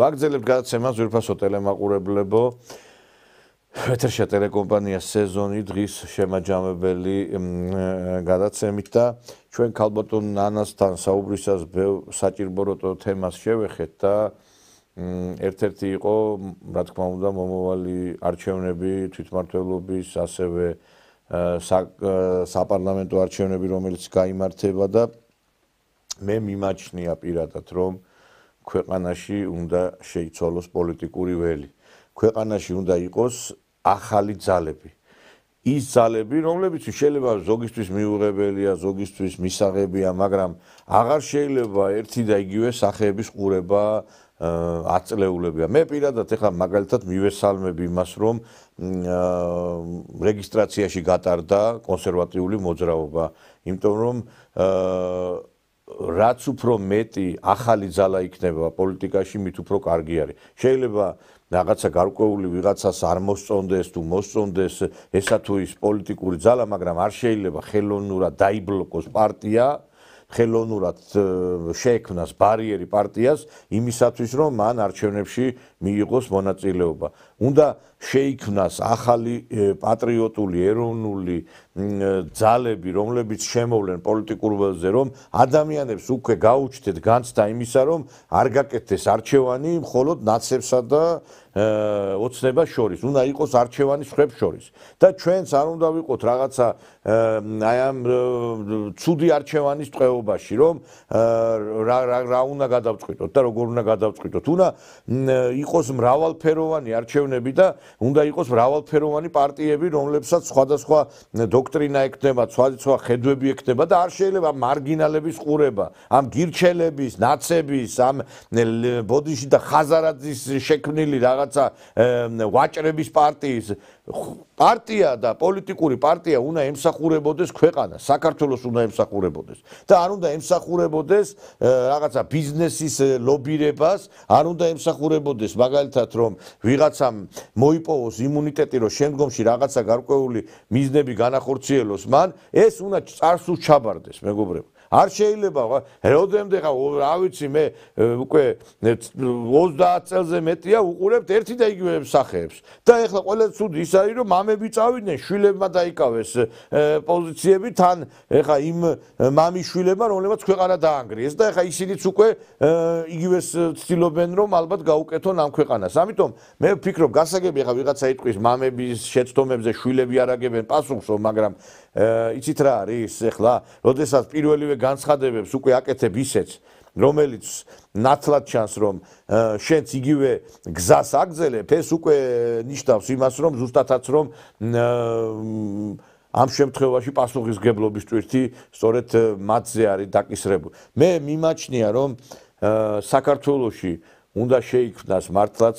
[SPEAKER 1] ვაგრძელებთ გადაცემას ძვირფასო ტელემაყურებლებო. ეთერშია ტელეკომპანია სეზონი დღის შემაჯამებელი გადაცემით და ჩვენ ქალბატონ ნანასთან საუბრისას საჭიროებო თემას შევეხეთ და ერთ-ერთი იყო, რა თქმა უნდა, მომავალი არჩევნები თვითმმართველობის, ასევე საპარლამენტო არჩევნები, რომელიც გაიმართება და მე მიმაჩნია პირადად, რომ ქვეყანაში უნდა შეიცვალოს პოლიტიკური ველი. ქვეყანაში უნდა იყოს ახალი ძალები. ის ძალები, რომლებიც შეიძლება ზოგისთვის მიუღებელია, ზოგისთვის მისაღებია, მაგრამ აღარ შეიძლება ერთი და იგივე სახეების ყურება აწლეულებია. მე პირადად ეხლა მაგალითად მივესალმები იმას, რომ რეგისტრაციაში გატარდა კონსერვატიული მოძრაობა, იმიტომ რომ რაც უფრო მეტი ახალი ძალა იქნება პოლიტიკაში, მით უფრო კარგი არის. შეიძლება რაღაცა გარკვეული ვიღაცას არ მოსწონდეს თუ მოსწონდეს ესა თუ ის პოლიტიკური ძალა, მაგრამ არ შეიძლება ხელოვნურად დაიბლოკოს პარტია, ხელოვნურად შეექმნას ბარიერი პარტიას იმისათვის, რომ მან არჩევნებში მიიღოს მონაწილეობა. უნდა შეიქმნას ახალი პატრიოტული, ეროვნული ძალები, რომლებიც შემოვლენ პოლიტიკურ ველზე, რომ ადამიანებს უკვე გაუჩნდეთ განცდა იმისა, რომ არ გაკეთდეს არჩევანი მხოლოდ ნაცებსა და ოცნებას შორის, უნდა იყოს არჩევანი სხვებს შორის. და ჩვენც არ უნდა ვიყოთ რაღაცა აი ამ ცუდი არჩევანის ტყვეობაში, რომ რა უნდა გადავწყვიტოთ და როგორ უნდა გადავწყვიტოთ. უნდა იყოს მრავალფეროვანი არჩევნები და უნდა იყოს მრავალფეროვანი პარტიები, რომლებსაც სხვადასხვა დოქტრინა ექნება, სხვადასხვა ხედვები ექნება და არ შეიძლება მარგინალების ყურება, ამ გირჩელების, ნაცების, ამ ბოდიში და ხაზარაძის შექმნილი რაღაცა ვაჭრების პარტიის პარტია და პოლიტიკური პარტია უნდა ემსახურებოდეს ქვეყანას, საქართველოს უნდა ემსახურებოდეს და არ უნდა ემსახურებოდეს რაღაცა ბიზნესის ლობირებას, არ უნდა ემსახურებოდეს მაგალითად რომ ვიღაცამ მოიპოვოს იმუნიტეტი, რომ შემდგომში რაღაცა გარკვეული მიზნები განახორციელოს მან, ეს უნდა წარსულს ჩაბარდეს, მეგობრებო. არ შეიძლება როდემდე რა ვიცი მე უკვე 30 წელზე მეტია უყურებთ ერთი და იგივე სახეებს და ეხლა ყველა ცუდი ის არის რომ მამები წავიდნენ შვილებმა დაიკავეს პოზიციები თან ეხლა იმ მამიშვილებმა რომლებიც ქვეყანა დაანგრიეს და ეხლა ისინიც უკვე იგივეს ცდილობენ რომ ალბათ გაუკეთონ ამ ქვეყანას. ამიტომ მე ვფიქრობ გასაგები ეხლა ვიღაცა იტყვის მამების შეცდომებზე შვილები არ აგებენ პასუხსო, მაგრამ იცით რა არის ეხლა, როდესაც პირველივე განცხადებებს უკვე აკეთებ ისეც, რომელიც ნათლად ჩანს, რომ შენც იგივე გზას აგზელებ, ეს უკვე ნიშნავს იმას, რომ ზუსტადაც რომ ამ შემთხვევაში პასუხისგებლობის ტვირთი სწორედ მათზე არის დაკისრებული. მე მიმაჩნია, რომ საქართველოში უნდა შეიქმნას მართლაც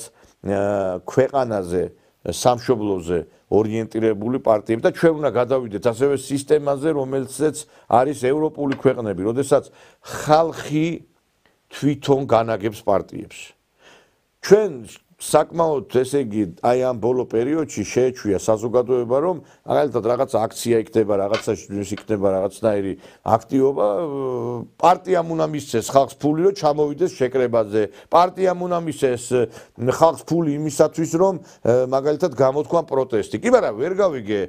[SPEAKER 1] ქვეყანაზე, სამშობლოზე ორიენტირებული პარტიები და ჩვენ უნდა გადავიდეთ ასევე სისტემაზე, რომელსაც არის ევროპული ქვეყნები, როდესაც ხალხი თვითონ განაგებს პარტიებს. ჩვენ საკმაოდ ესე იგი აი ამ ბოლო პერიოდში შეეჩვია საზოგადოება, რომ მაგალითად რაღაცა აქცია იქნება, რაღაცა იქნება რაღაცნაირი აქტივობა, პარტიამ უნდა მისცეს ხალხს ფული, რომ ჩამოვიდეს შეკრებაზე. პარტიამ უნდა მისცეს ხალხს ფული იმისათვის, რომ მაგალითად გამოთქვან პროტესტი. კი, მაგრამ ვერ გავიგე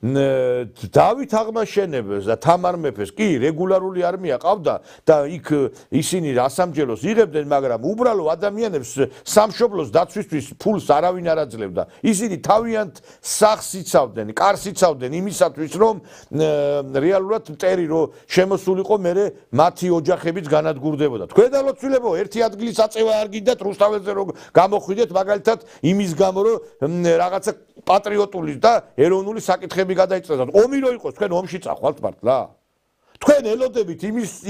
[SPEAKER 1] დავით აღმაშენებელს და თამარ მეფეს კი რეგულარული არმია ყავდა და იქ ისინი ასამჯელოს იღებდნენ, მაგრამ უბრალო ადამიანებს სამშობლოს დაცვისთვის ფულს არავინ არ აძლევდა. ისინი თავიანთ სახს იცავდნენ, კარს იცავდნენ იმისათვის, რომ რეალურად მტერი რომ შემოსულიყო მერე მათი ოჯახებიც განადგურდებოდა. თქვენ დალოცულებო, ერთი ადგილის აწევა არ გინდათ რუსთაველზე რომ გამოხვიდეთ მაგალითად იმის გამო, რომ რაღაცა პატრიოტული და ეროვნული საკითხები გადაიწყდათ. ომი რო იყოს, თქვენ ომში წახვალთ მართლა? თქვენ ელოდებით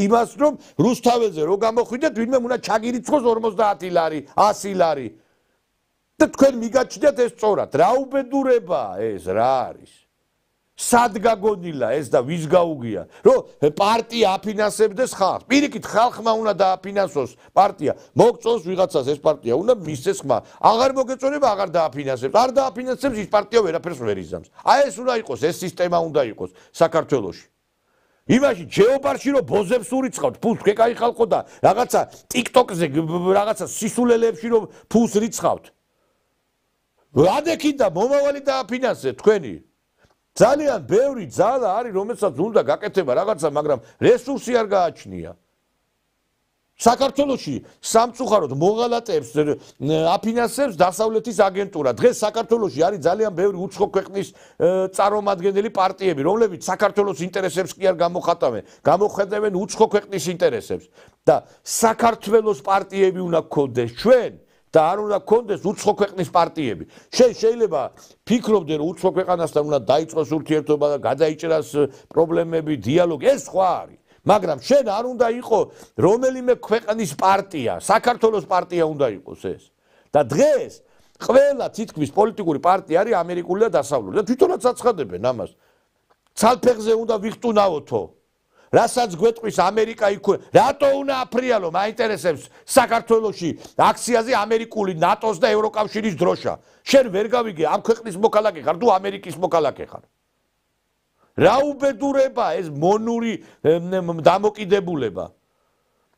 [SPEAKER 1] იმას, რომ რუსთაველზე რო გამოხვიდეთ, ვინმე უნდა ჩაგირიცხოს 50 ლარი, 100 ლარი. და თქვენ მიგაჩნიათ ეს სწორად. რა უბედურებაა ეს, რა არის? სად გაგონილა ეს და ვის გაუგია, რომ პარტია აფინანსებდეს ხალხს. პირიქით ხალხმა უნდა დააფინანსოს პარტია. მოგწონს ვიღაცას ეს პარტია, უნდა მისცეს ხმა. აღარ მოგეწონება, აღარ დააფინანსებს. არ დააფინანსებს, ის პარტია ვერაფერს ვერ იზამს. აი ეს უნდა იყოს, ეს სისტემა უნდა იყოს საქართველოში. იმაში ჯეობარში რომ ბოზებს ურიცხავთ, ფულს კაი ხალხო და რაღაცა TikTok-ზე რაღაცა სისულელეებში რომ ფულს რიცხავთ. ადექით და მომავალი დააფინანსეთ თქვენი. ძალიან ბევრი ძალა არის, რომელსაც უნდა გაკეთება რაღაცა, მაგრამ რესურსი არ გააჩნია. საქართველოში სამწუხაროდ მოღალატეებს აფინანსებს დასავლეთის აგენტურა. დღეს საქართველოში არის ძალიან ბევრი უცხო ქვეყნის წარმომადგენელი პარტიები, რომლებიც საქართველოს ინტერესებს კი არ გამოხატავენ, გამოხატავენ უცხო ქვეყნის ინტერესებს. და საქართველოს პარტიები უნდა გქონდეს ჩვენ და არ უნდა გქონდეს უცხო ქვეყნის პარტიები. შეიძლება ფიქრობდე რომ უცხო ქვეყანასთან უნდა დაიწყოს ურთიერთობა და გადაიჭრას პრობლემები, დიალოგი, ეს სხვა არის. მაგრამ შენ არ უნდა იყო რომელიმე ქვეყნის პარტია, საქართველოს პარტია უნდა იყოს ეს. და დღეს ყველა თითქმის პოლიტიკური პარტია არის ამერიკული და დასავლური. და თვითონაც აცხადებენ ამას. ცალფეხზე უნდა ვიხტუნაოთო. რასაც გვეტყვის ამერიკა იქ რატო უნდა აფრიალო მაინტერესებს საქართველოში აქციაზე ამერიკული ნატოს და ევროკავშირის დროშა. შენ ვერ გავიგე ამ ქვეყნის მოქალაქე ხარ თუ ამერიკის მოქალაქე ხარ. რა უბედურება ეს მონური დამოკიდებულება.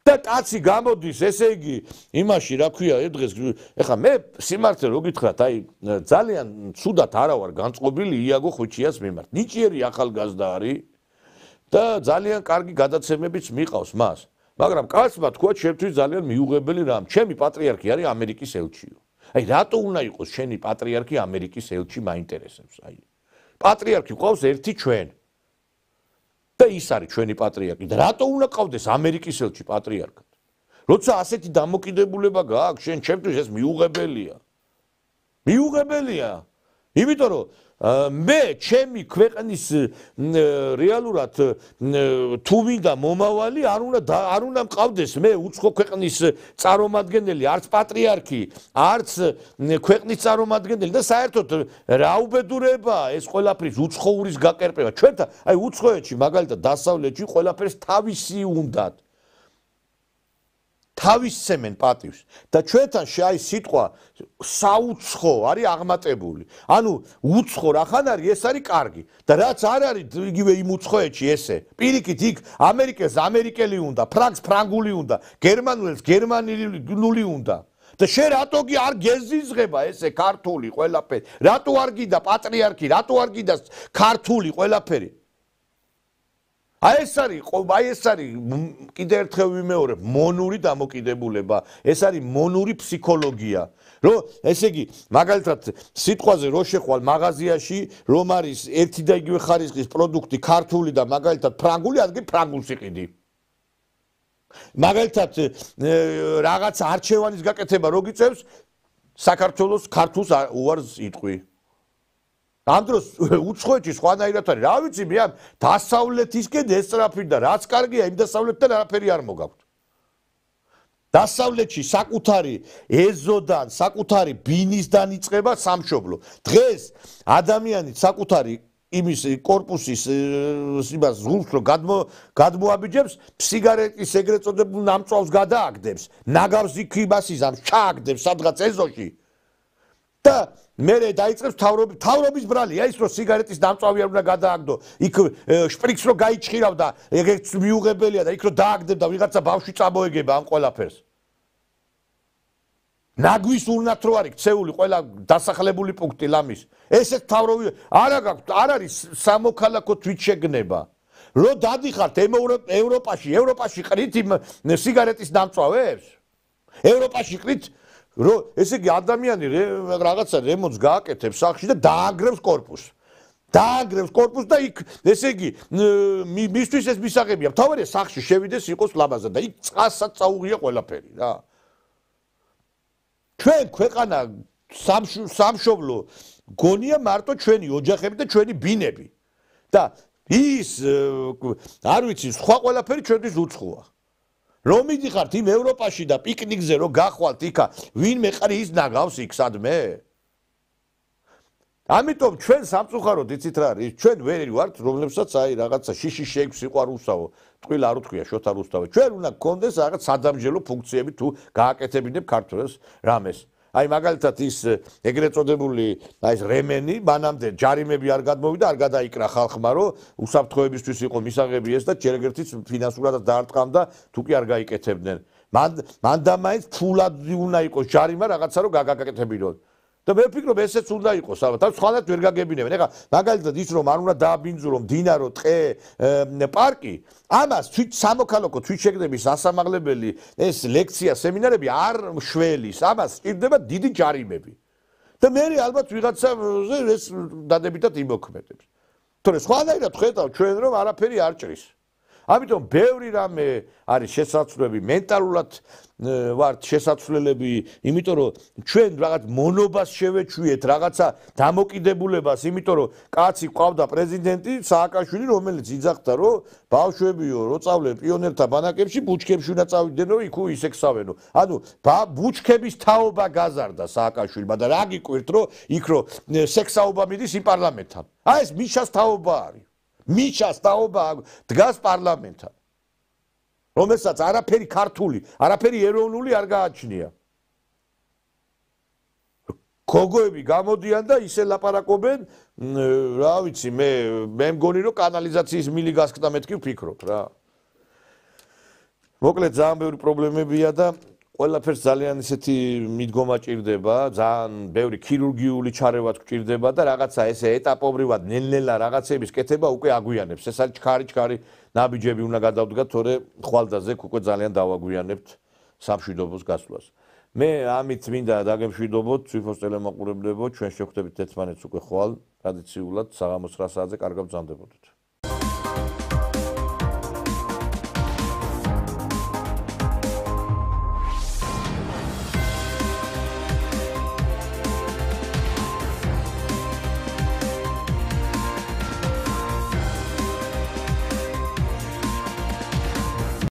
[SPEAKER 1] და კაცი გამოდის, ესე იგი, იმაში რა ქვია, დღეს ეხლა მე სიმართლე რო გითხრათ, აი ძალიან ცუდად არა ვარ განწყობილი იაგო ხვიჩიას მიმართ. ნიჭიერი ახალგაზრდა არის და ძალიან კარგი გადაცემებიც მიყავს მას. მაგრამ კაცმა თქვა, ჩემთვის ძალიან მიუღებელი რამ. ჩემი პატრიარქი არის ამერიკის ელჩიო. აი რატო უნდა იყოს შენი პატრიარქი ამერიკის ელჩი მაინტერესებს, აი. პატრიარქი ყავს ერთი ჩვენ. და ის არის ჩვენი პატრიარქი. და რატო უნდა ყავდეს ამერიკის ელჩი პატრიარქად? როცა ასეთი დამოკიდებულება გააქვს, შენ ჩემთვის ეს მიუღებელია. მიუღებელია. იმიტომ რომ მე ჩემი ქვეყნის რეალურად თუ მინდა მომავალი არ უნდა მყავდეს მე უცხო ქვეყნის წარმომადგენელი, არც პატრიარქი, არც ქვეყნის წარმომადგენელი და საერთოდ რა უბედურებაა ეს ყველაფრის უცხოურის გაკერპება. ჩვენთან აი უცხოეთში მაგალითად დასავლეთში ყველაფერს თავისი უნდათ. თავისცემენ პატივს და ჩვენთან აი სიტყვა საუცხო არის აღმატებული. ანუ უცხო რახან არის, ეს არის კარგი და რაც არ არის იგივე იმ უცხოეთში ესე. პირიქით იქ ამერიკელს ამერიკელი უნდა, ფრანგს ფრანგული უნდა, გერმანულს გერმანული უნდა. და შენ რატო კი არ გეზიზღება ესე ქართული ყველაფერი? რატო არ გიდა პატრიარქი, რატო არ გიდა ქართული ყველაფერი? აი ეს არის კიდე ერთხელ ვიმეორებ, მონური დამოკიდებულება, ეს არის მონური ფსიქოლოგია. რომ ესე იგი, მაგალითად, სიტყვაზე რო შეხვალ მაღაზიაში, რომ არის ერთი და იგივე ხარისხის პროდუქტი ქართული და მაგალითად ფრანგული, ადგილ ფრანგულს იყიდი. მაგალითად, რაღაც არჩევანის გაკეთება რო გიწევს, საქართველოს ქართულს უარს იტყვი. ამ დროს უცხოეთში სხვანაირად არის. რა ვიცი, მე ამ დასავლეთისკენ ესწრაფი და რაც კარგია იმ დასავლეთთან არაფერი არ მოგაქვთ. დასავლეთში საკუთარი ეზოდან, საკუთარი ბინისდან იწყება სამშობლო. დღეს ადამიანი საკუთარი იმის კორპუსის იმას ზღურს რო გადმოაბიჯებს, სიგარეტის ეგრეთ წოდებულ ნამწვავს გადააგდებს, ნაგავს იქ იმას იზამს, ჩააგდებს სადღაც ეზოში. და მერე დაიწყებს თავრობის ბრალია ის რომ სიგარეტის დამწვავი არ უნდა გადააგდო იქ შპრიცს რო გაიჭხირავდა ეგეც მიუღებელია და იქ რო დააგდებდა ვიღაცა ბავშვი წამოეგება ამ ყველაფერს ნაგვის უნათრო არის ქცეული ყველა დასახლებული პუნქტი ლამის ესეთ თავრობი არ არის სამოქალაქო თვითშეგნება რო დადიხართ ევროპაში ყრით იმ სიგარეტის დამწვავებს ევროპაში ყრით რო ესე იგი ადამიანი რაღაცა რემონტს გააკეთებს სახლში და დაანგრევს კორპუსს. დაანგრევს კორპუსს და იქ ესე იგი მისთვის ეს მისაღებია. თავარია სახლში შევიდეს იყოს ლამაზად და იქ წყასაც წაუღია ყველაფერი რა. ჩვენ ქვეყანა სამშობლო გონია მარტო ჩვენი ოჯახები და ჩვენი ბინები. და ის არ ვიცი სხვა ყველაფერი ჩვენთვის უცხოა. რომ მიდიხართ იმ ევროპაში და პიკნიკზე რომ გახვალთ იქა ვინმე ყრი ის ნაგავს იქ სადმე ამიტომ ჩვენ სამწუხაროდ იცით რა არის ჩვენ ვერი ვართ რომლებსაც აი რაღაცა შიში შეიქმს სიყვარულსაო ტყვილ არ უთქვია შოთა რუსთავი ჩვენ უნდა გქონდეს რაღაც სადამჟელო ფუნქციები თუ გააკეთებინებ ქართველს რამეს აი მაგალითად ის ეგრეთ წოდებული აი ეს რემენი მანამდე ჯარიმები არ გადმოვიდა, არ გადაიკრა ხალხმა, რომ უსაფრთხოებისთვის იყო მისაღები ეს და ჯერ ეგერთიც ფინანსურადაც დაარტყამდა, თუ კი არ გაიკეთებდნენ. მან და მაინც ფულადი უნდა იყოს ჯარიმა რაღაცა რომ გაგაკეთებინონ. და მე ვფიქრობ ესეც უნდა იყოს ალბათ. ამ სხვანაირად ვერ გაგებინებენ. ეხლა მაგალითად ის რომ არ უნდა დააბინძურო მდინარო, ტყე, პარკი, ამას თვით სამოქალაქო თვითშეგნების ასამაღლებელი ეს ლექცია, სემინარები არ შველის, ამას სჭირდება დიდი ჯარიმები. და მე ალბათ ვიღაცაზე ეს დადებითად იმოქმედებს. თორე სხვანაირად ხედავ ჩვენ რომ არაფერი არ ჭრის. ამიტომ ბევრი რამე არის შესაძლებელი მენტალურად ვართ შესაძლებლები, იმიტომ რომ ჩვენ რაღაც მონობას შევეჩვიეთ, რაღაცა დამოკიდებულებას, იმიტომ რომ კაცი ყავდა პრეზიდენტი სააკაშვილი, რომელიც იძახდა, რომ ბავშვებიო, რო წავლენ პიონერთა ბანაკებში, ბუჩქებში უნდა წავიდნენ, რომ იქ ისექსავენო. ანუ ბუჩქების თაობა გაზარდა სააკაშვილმა და რა გიკვირთ, რომ იქ რო სექსაობა მიდის იმ პარლამენტთან. აი ეს მიშას თაობა არის. მიშას თაობა დგას პარლამენტთან. რომელსაც არაფერი ქართული, არაფერი ეროვნული არ გააჩნია. გოგოები გამოდიან და ისე ლაპარაკობენ, რა ვიცი, მე მგონი რომ კანალიზაციის მილი გასკდა მეთქი ვფიქრობ რა. მოკლედ ძალიან ბევრი პრობლემებია და ყველაფერს ძალიან ისეთი მიდგომა ჭირდება, ძალიან ბევრი ქირურგიული ჩარევა გჭირდება და რაღაცა ესე ეტაპობრივად ნელ-ნელა რაღაცების კეთება უკვე აგვიანებს. ეს არის ჩქარი ნაბიჯები უნდა გადავდგათ, თორე ხვალდაზე უკვე ძალიან დავაგვიანებთ სამშვიდობოს გასვლას. მე ამით მინდა დაგემშვიდობოთ, თვითონ ტელემოყურებლებო, ჩვენ შევხვდებით ერთმანეთს უკვე ხვალ ტრადიციულად საღამოს 9 საათზე, კარგად ბრძანდებოდეთ.